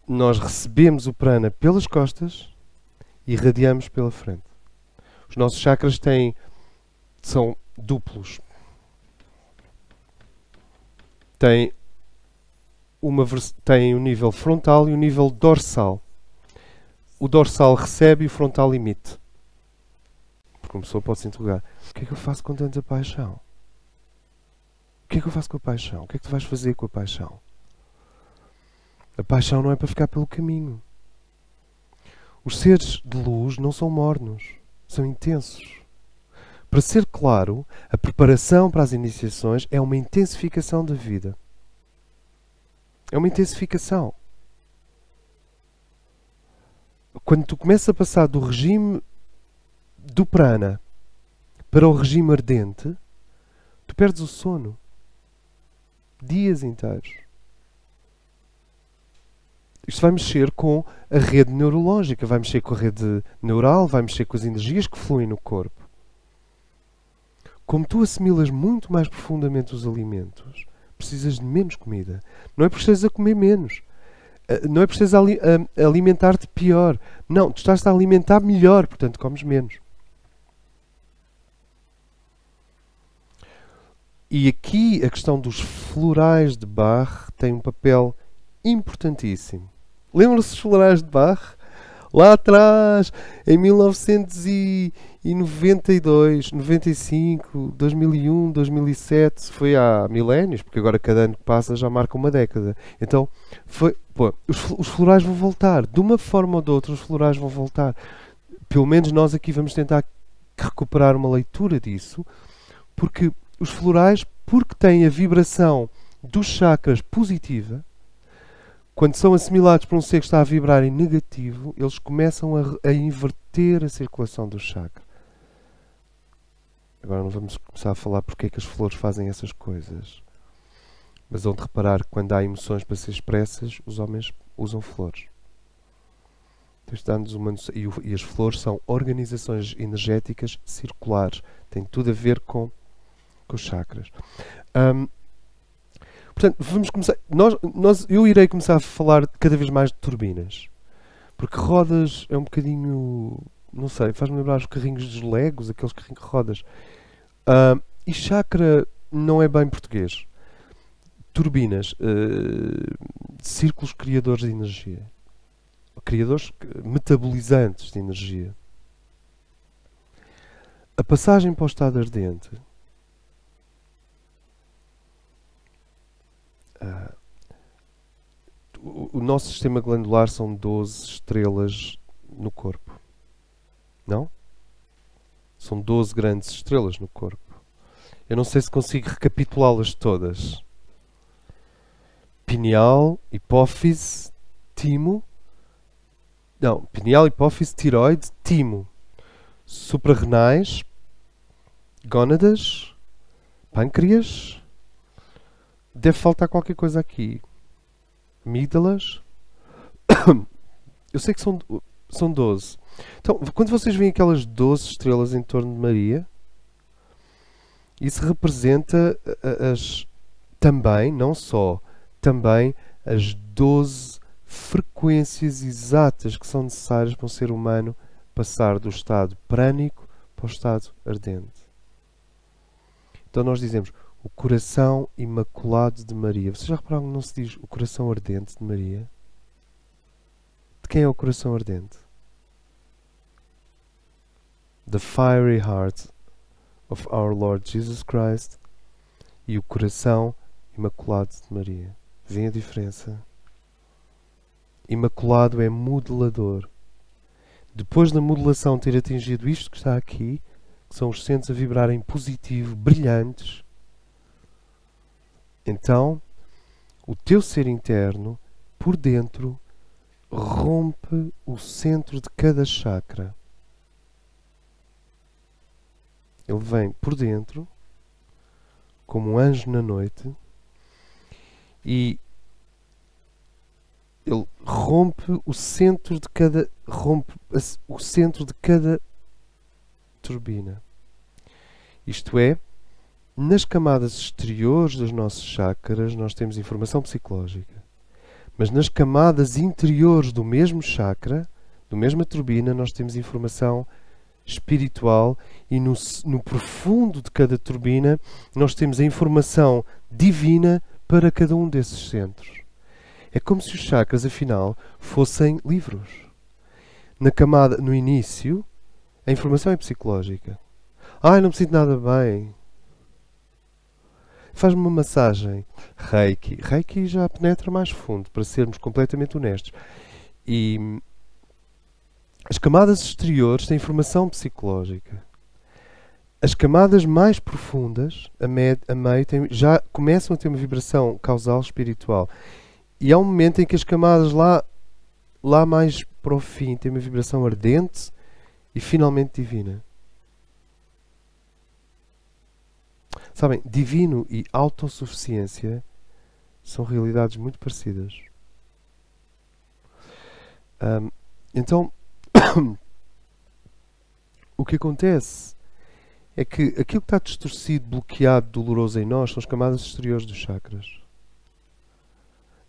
[SPEAKER 3] Nós recebemos o prana pelas costas e irradiamos pela frente. Os nossos chakras são duplos. Tem o nível frontal e o nível dorsal. O dorsal recebe e o frontal emite. Porque uma pessoa pode se interrogar: o que é que eu faço com tanta paixão? O que é que eu faço com a paixão? O que é que tu vais fazer com a paixão? A paixão não é para ficar pelo caminho. Os seres de luz não são mornos, são intensos. Para ser claro, a preparação para as iniciações é uma intensificação da vida. É uma intensificação. Quando tu começas a passar do regime do prana para o regime ardente, tu perdes o sono. Dias inteiros. Isto vai mexer com a rede neurológica, vai mexer com a rede neural, vai mexer com as energias que fluem no corpo. Como tu assimilas muito mais profundamente os alimentos, precisas de menos comida. Não é porque estejas a comer menos. Não é porque estejas a alimentar-te pior. Não, tu estás a alimentar melhor, portanto comes menos. E aqui a questão dos florais de Bach tem um papel importantíssimo. Lembram-se dos florais de Bach? Lá atrás, em 1992, 95, 2001, 2007, foi há milénios, porque agora cada ano que passa já marca uma década. Então, os florais vão voltar. De uma forma ou de outra, os florais vão voltar. Pelo menos nós aqui vamos tentar recuperar uma leitura disso, porque os florais, porque têm a vibração dos chakras positiva, quando são assimilados por um ser que está a vibrar em negativo, eles começam a inverter a circulação do chakra. Agora não vamos começar a falar porque é que as flores fazem essas coisas. Mas vão de reparar que quando há emoções para ser expressas, os homens usam flores. E as flores são organizações energéticas circulares. Tem tudo a ver com os chakras. Portanto, vamos começar. Eu irei começar a falar cada vez mais de turbinas. Porque rodas é um bocadinho. Não sei, faz-me lembrar os carrinhos dos Legos, aqueles carrinhos de rodas. E chakra não é bem português. Turbinas, círculos criadores de energia. Criadores metabolizantes de energia. A passagem para o estado ardente. O nosso sistema glandular são 12 estrelas no corpo. Não? São 12 grandes estrelas no corpo. Eu não sei se consigo recapitulá-las todas. Pineal, hipófise, timo. Não, pineal, hipófise, tiroide, timo. Suprarrenais, gónadas, pâncreas. Deve faltar qualquer coisa aqui. Amígdalas. Eu sei que são 12. Então, quando vocês veem aquelas 12 estrelas em torno de Maria, isso representa também, não só, também as 12 frequências exatas que são necessárias para um ser humano passar do estado prânico para o estado ardente. Então nós dizemos o coração imaculado de Maria. Vocês já repararam que não se diz o coração ardente de Maria? De quem é o coração ardente? The fiery heart of our Lord Jesus Christ e o coração imaculado de Maria. Vêem a diferença? Imaculado é modelador. Depois da modelação ter atingido isto que está aqui, que são os centros a vibrar em positivo, brilhantes, então o teu ser interno, por dentro, rompe o centro de cada chakra. Ele vem por dentro, como um anjo na noite, e ele rompe o centro de cada turbina. Isto é, nas camadas exteriores dos nossos chakras nós temos informação psicológica. Mas nas camadas interiores do mesmo chakra, da mesma turbina, nós temos informação espiritual e no profundo de cada turbina nós temos a informação divina para cada um desses centros. É como se os chakras, afinal, fossem livros. No início, a informação é psicológica. Não me sinto nada bem. Faz-me uma massagem. Reiki. Reiki já penetra mais fundo, para sermos completamente honestos. E as camadas exteriores têm informação psicológica. As camadas mais profundas, a meio, já começam a ter uma vibração causal espiritual. E há um momento em que as camadas lá mais para o fim têm uma vibração ardente e finalmente divina. Sabem, divino e autossuficiência são realidades muito parecidas. Então, o que acontece é que aquilo que está distorcido, bloqueado, doloroso em nós são as camadas exteriores dos chakras.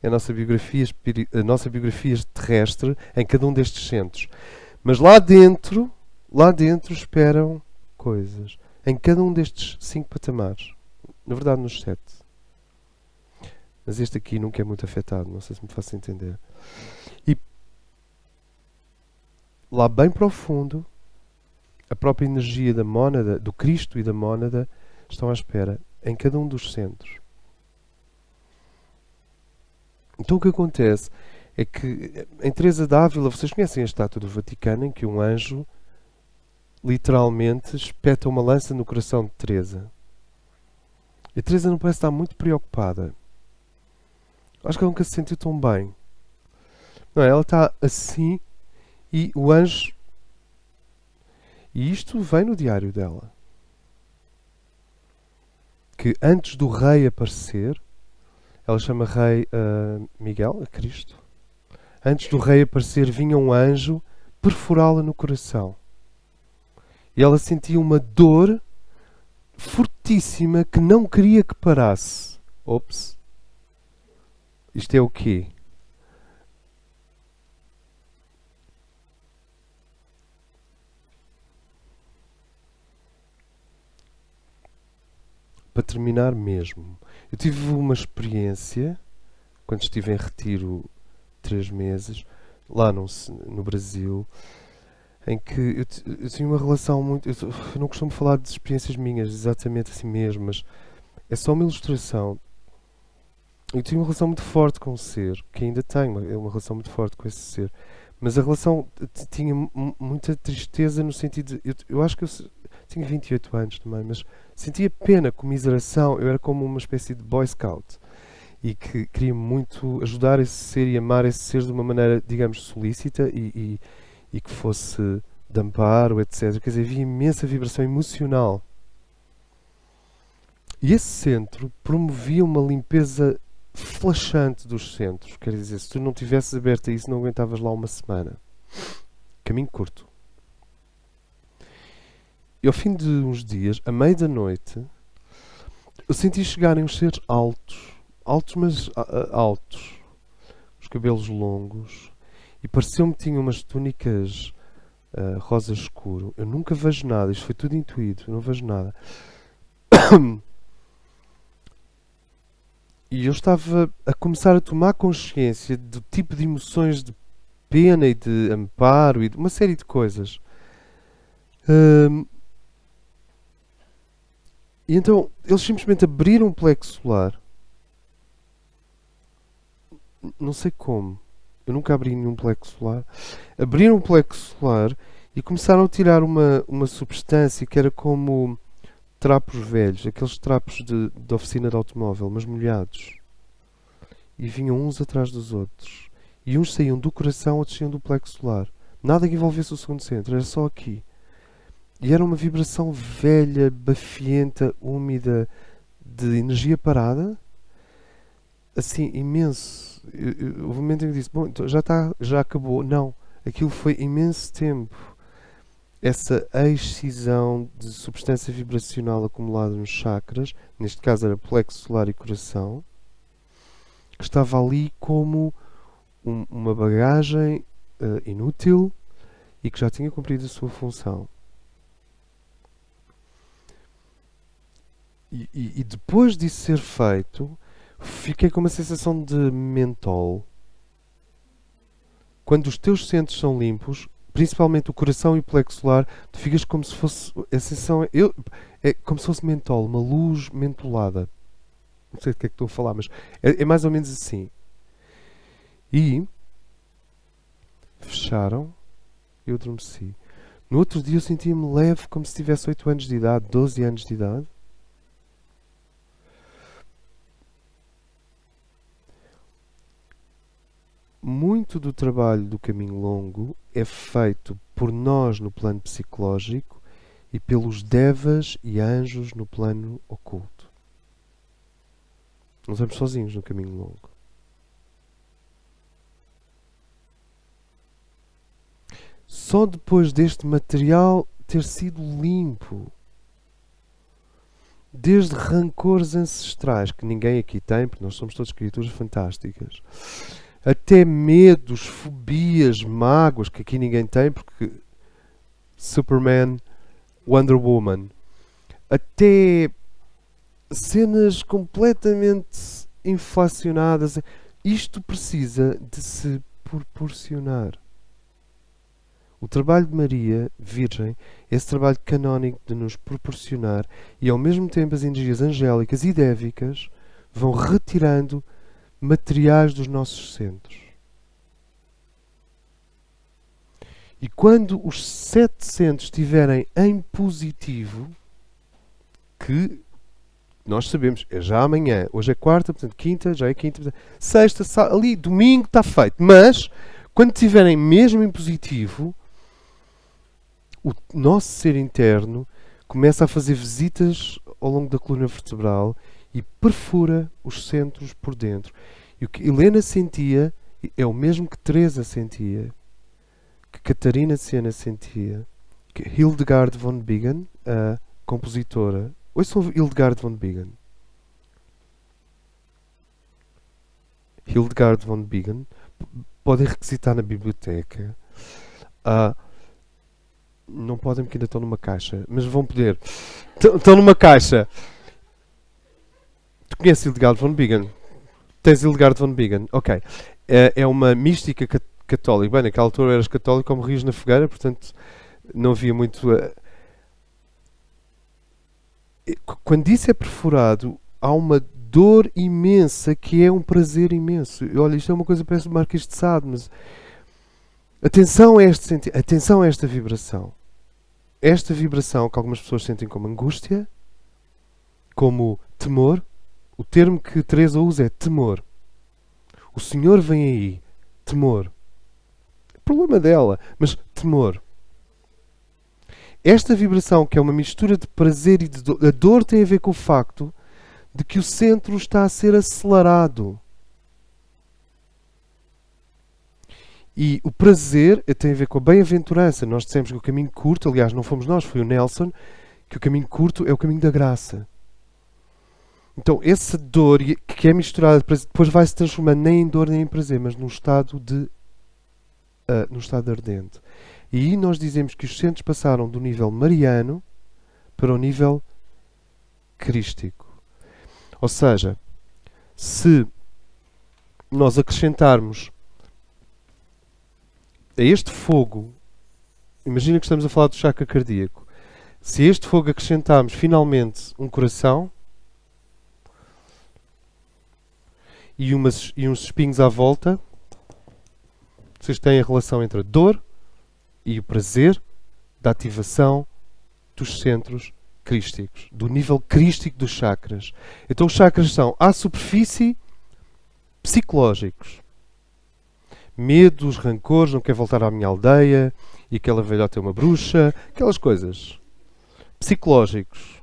[SPEAKER 3] É a nossa biografia terrestre em cada um destes centros. Mas lá dentro esperam coisas. Em cada um destes 5 patamares. Na verdade, nos 7. Mas este aqui nunca é muito afetado, não sei se me faço entender. E lá bem profundo, a própria energia da mónada, do Cristo e da mónada, estão à espera em cada um dos centros. Então o que acontece é que em Teresa d'Ávila, vocês conhecem a estátua do Vaticano em que um anjo literalmente espeta uma lança no coração de Teresa. E a Teresa não parece estar muito preocupada. Acho que ela nunca se sentiu tão bem. Não, ela está assim e o anjo... E isto vem no diário dela. Que antes do rei aparecer, ela chama rei Miguel, a Cristo. Antes do rei aparecer, vinha um anjo perfurá-la no coração. E ela sentia uma dor fortíssima que não queria que parasse. Ops. Isto é o quê? Para terminar mesmo, eu tive uma experiência, quando estive em retiro 3 meses, lá no Brasil, em que eu tinha uma relação muito... Eu não costumo falar de experiências minhas, exatamente assim mesmo, mas é só uma ilustração. Eu tinha uma relação muito forte com o ser, que ainda tenho, uma relação muito forte com esse ser. Mas a relação tinha muita tristeza no sentido de... Eu acho que eu tinha 28 anos também, mas sentia pena, comiseração. Eu era como uma espécie de boy scout. E que queria muito ajudar esse ser e amar esse ser de uma maneira, digamos, solícita e que fosse de amparo, etc. Quer dizer, havia imensa vibração emocional. E esse centro promovia uma limpeza flashante dos centros. Quer dizer, se tu não tivesses aberto a isso, não aguentavas lá uma semana. Caminho curto. E ao fim de uns dias, à meia da noite, eu senti chegarem uns seres altos. Altos, mas altos. Os cabelos longos. E pareceu-me que tinham umas túnicas rosa escuro. Eu nunca vejo nada. Isto foi tudo intuído. Eu não vejo nada. E eu estava a começar a tomar consciência do tipo de emoções de pena e de amparo e de uma série de coisas. E então eles simplesmente abriram o plexo solar. Não sei como. Eu nunca abri nenhum plexo solar. Abriram o plexo solar e começaram a tirar uma substância que era como trapos velhos, aqueles trapos de oficina de automóvel, mas molhados. E vinham uns atrás dos outros. E uns saíam do coração, outros saíam do plexo solar. Nada que envolvesse o segundo centro, era só aqui. E era uma vibração velha, bafienta, úmida, de energia parada. Assim, imenso. Houve um momento em que disse, bom, então já acabou. Não, aquilo foi imenso tempo. Essa excisão de substância vibracional acumulada nos chakras, neste caso era plexo solar e coração, que estava ali como uma bagagem inútil e que já tinha cumprido a sua função. E depois disso ser feito, fiquei com uma sensação de mentol. Quando os teus centros são limpos, principalmente o coração e o plexo solar, tu ficas como se fosse... A sensação é como se fosse mentol, uma luz mentolada. Não sei do que é que estou a falar, mas é mais ou menos assim. E fecharam, eu adormeci. No outro dia eu sentia-me leve, como se tivesse 8 anos de idade, 12 anos de idade. Muito do trabalho do caminho longo é feito por nós no plano psicológico e pelos devas e anjos no plano oculto. Não estamos sozinhos no caminho longo. Só depois deste material ter sido limpo, desde rancores ancestrais, que ninguém aqui tem, porque nós somos todas criaturas fantásticas, até medos, fobias, mágoas, que aqui ninguém tem, porque Superman, Wonder Woman, até cenas completamente inflacionadas. Isto precisa de se proporcionar. O trabalho de Maria, Virgem, esse trabalho canónico de nos proporcionar, e ao mesmo tempo as energias angélicas e dévicas vão retirando materiais dos nossos centros. E quando os 7 centros estiverem em positivo, que nós sabemos, é já amanhã, hoje é quarta, portanto quinta, já é quinta, portanto, sexta, ali, domingo está feito. Mas, quando estiverem mesmo em positivo, o nosso ser interno começa a fazer visitas ao longo da coluna vertebral e perfura os centros por dentro. E o que Helena sentia é o mesmo que Teresa sentia, que Catarina Siena sentia, que Hildegard von Bingen, a compositora. Ouçam Hildegard von Bingen. Hildegard von Bingen. Podem requisitar na biblioteca. Não podem porque ainda estão numa caixa, mas vão poder. Estão numa caixa. Tu conheces Hildegard von Bingen? Tens Hildegard von Bingen? Ok. É uma mística católica. Bem, naquela altura eras católico como rios na fogueira, portanto não havia muito... Quando isso é perfurado, há uma dor imensa que é um prazer imenso. Olha, isto é uma coisa que parece o Marquês de Sade, mas... Atenção a este sentido, atenção a esta vibração. Esta vibração que algumas pessoas sentem como angústia, como temor. O termo que Teresa usa é temor. O Senhor vem aí. Temor. É problema dela, mas temor. Esta vibração, que é uma mistura de prazer e de dor, a dor tem a ver com o facto de que o centro está a ser acelerado. E o prazer tem a ver com a bem-aventurança. Nós dissemos que o caminho curto, aliás, não fomos nós, foi o Nelson, que o caminho curto é o caminho da graça. Então, essa dor que é misturada, depois vai se transformando nem em dor nem em prazer, mas num estado ardente. E aí nós dizemos que os centros passaram do nível mariano para o nível crístico. Ou seja, se nós acrescentarmos a este fogo, imagina que estamos a falar do chakra cardíaco, se a este fogo acrescentarmos finalmente um coração e uns espinhos à volta, vocês têm a relação entre a dor e o prazer da ativação dos centros crísticos, do nível crístico dos chakras. Então os chakras são, à superfície, psicológicos. Medos, rancores, não quer voltar à minha aldeia, e aquela velhota é uma bruxa, aquelas coisas. Psicológicos.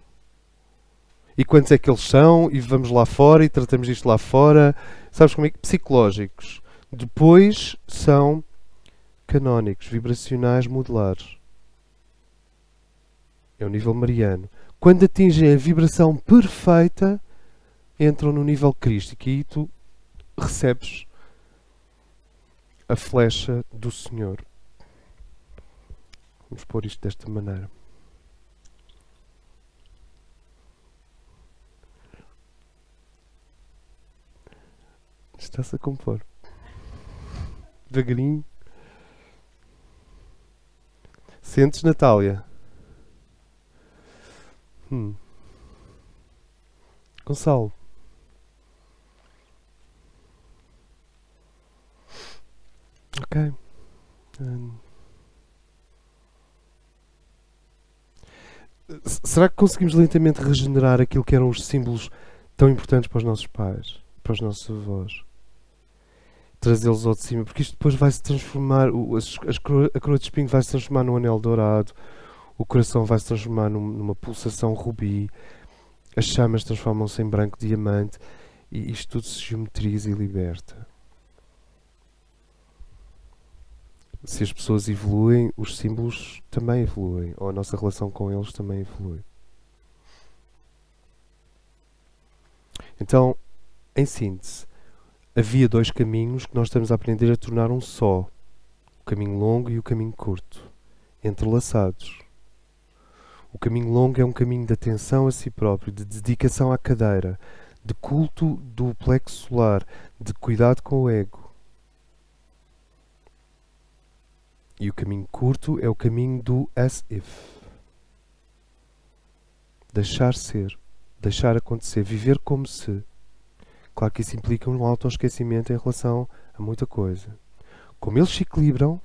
[SPEAKER 3] E quantos é que eles são? E vamos lá fora e tratamos disto lá fora. Sabes como é que? Psicológicos. Depois são canónicos, vibracionais, modulares. É o nível mariano. Quando atingem a vibração perfeita, entram no nível crístico. E aí tu recebes a flecha do Senhor. Vamos pôr isto desta maneira. Está-se a compor. Devagarinho. Sentes, Natália? Gonçalo? Ok. Será que conseguimos lentamente regenerar aquilo que eram os símbolos tão importantes para os nossos pais, para os nossos avós? Trazê-los ao de cima, porque isto depois vai se transformar, a coroa de espinho vai se transformar num anel dourado, o coração vai se transformar numa pulsação rubi, as chamas transformam-se em branco diamante, e isto tudo se geometriza e liberta. Se as pessoas evoluem, os símbolos também evoluem, ou a nossa relação com eles também evolui. Então, em síntese, havia 2 caminhos que nós estamos a aprender a tornar um só. O caminho longo e o caminho curto, entrelaçados. O caminho longo é um caminho de atenção a si próprio, de dedicação à cadeira, de culto do plexo solar, de cuidado com o ego. E o caminho curto é o caminho do as if. Deixar ser, deixar acontecer, viver como se. Claro que isso implica um autoesquecimento em relação a muita coisa. Como eles se equilibram,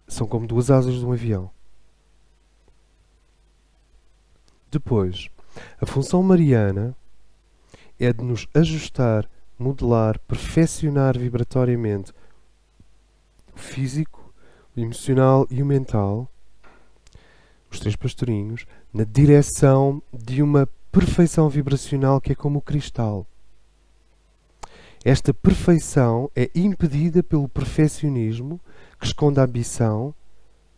[SPEAKER 3] são como duas asas de um avião. Depois, a função mariana é de nos ajustar, modelar, perfeccionar vibratoriamente o físico, o emocional e o mental, os três pastorinhos, na direção de uma perfeição vibracional que é como o cristal. Esta perfeição é impedida pelo perfeccionismo que esconde a ambição,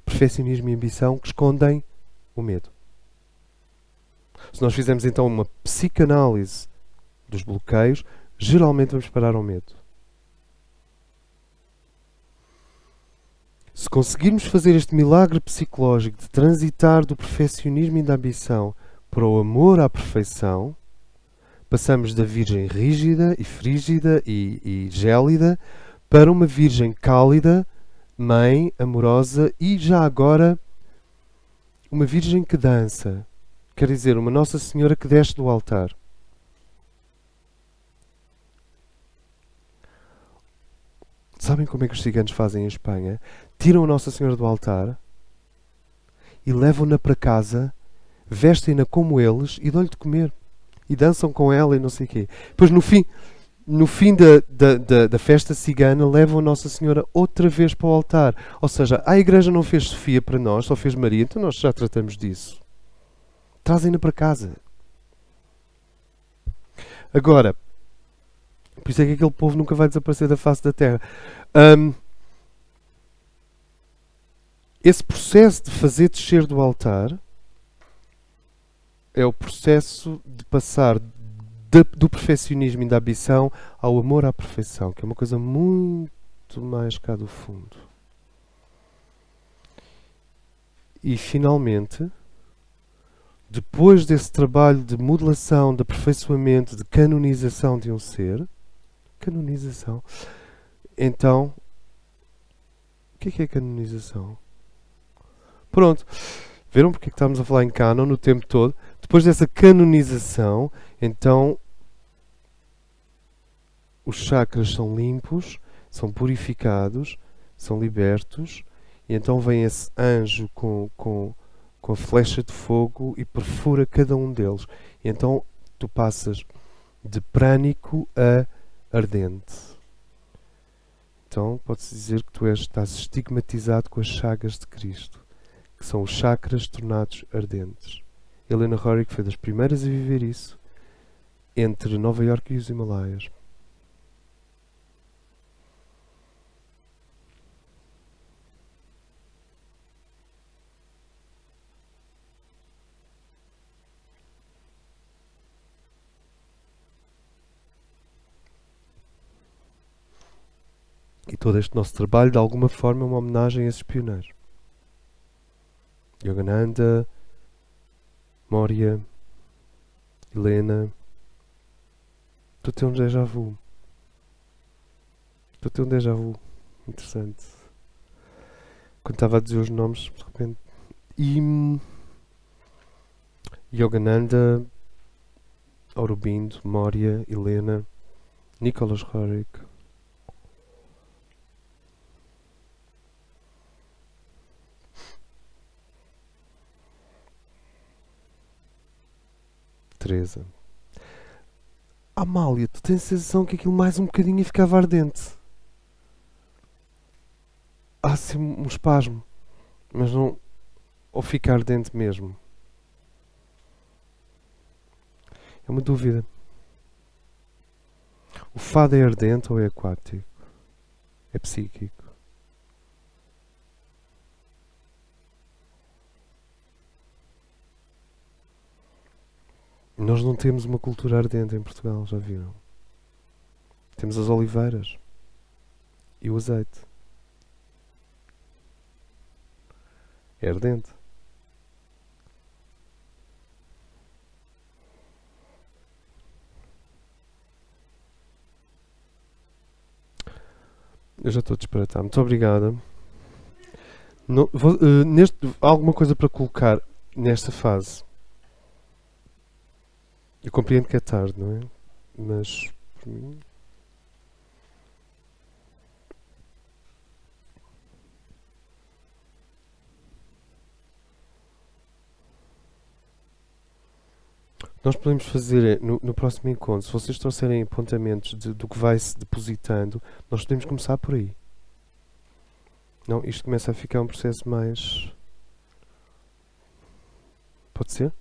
[SPEAKER 3] perfeccionismo e ambição que escondem o medo. Se nós fizermos então uma psicanálise dos bloqueios, geralmente vamos parar ao medo. Se conseguirmos fazer este milagre psicológico de transitar do perfeccionismo e da ambição para o amor à perfeição, passamos da virgem rígida e frígida e gélida para uma virgem cálida, mãe, amorosa e já agora uma virgem que dança. Quer dizer, uma Nossa Senhora que desce do altar. Sabem como é que os ciganos fazem em Espanha? Tiram a Nossa Senhora do altar e levam-na para casa, vestem-na como eles e dão-lhe de comer. E dançam com ela e não sei o quê. Depois no fim da festa cigana levam a Nossa Senhora outra vez para o altar. Ou seja, a Igreja não fez Sofia para nós, só fez Maria, então nós já tratamos disso. Trazem-na para casa. Agora, por isso é que aquele povo nunca vai desaparecer da face da terra. Esse processo de fazer descer do altar é o processo de passar do perfeccionismo e da ambição ao amor à perfeição, que é uma coisa muito mais cá do fundo. E finalmente, depois desse trabalho de modelação, de aperfeiçoamento, de canonização de um ser, canonização, então, o que é canonização? Pronto, viram porque é que estamos a falar em canon no tempo todo? Depois dessa canonização, então, os chakras são limpos, são purificados, são libertos, e então vem esse anjo com a flecha de fogo e perfura cada um deles. E então tu passas de prânico a ardente. Então pode-se dizer que tu estás estigmatizado com as chagas de Cristo, que são os chakras tornados ardentes. Helena Rorick foi das primeiras a viver isso entre Nova Iorque e os Himalaias. E todo este nosso trabalho, de alguma forma, é uma homenagem a esses pioneiros. Yogananda, Moria, Helena. Estou a ter um déjà vu. Estou a ter um déjà vu. Interessante. Quando estava a dizer os nomes, de repente... E... Yogananda, Aurobindo, Moria, Helena, Nicholas Roerich. Teresa. Amália, tu tens a sensação que aquilo mais um bocadinho e ficava ardente. Há assim um espasmo, mas não... Ou fica ardente mesmo. É uma dúvida. O fado é ardente ou é aquático? É psíquico? Nós não temos uma cultura ardente em Portugal, já viram? Temos as oliveiras e o azeite. É ardente. Eu já estou a disparatar. Muito obrigada. Há alguma coisa para colocar nesta fase? Eu compreendo que é tarde, não é? Mas, por mim... Nós podemos fazer no próximo encontro, se vocês trouxerem apontamentos do que vai se depositando, nós podemos começar por aí. Não, isto começa a ficar um processo mais... Pode ser?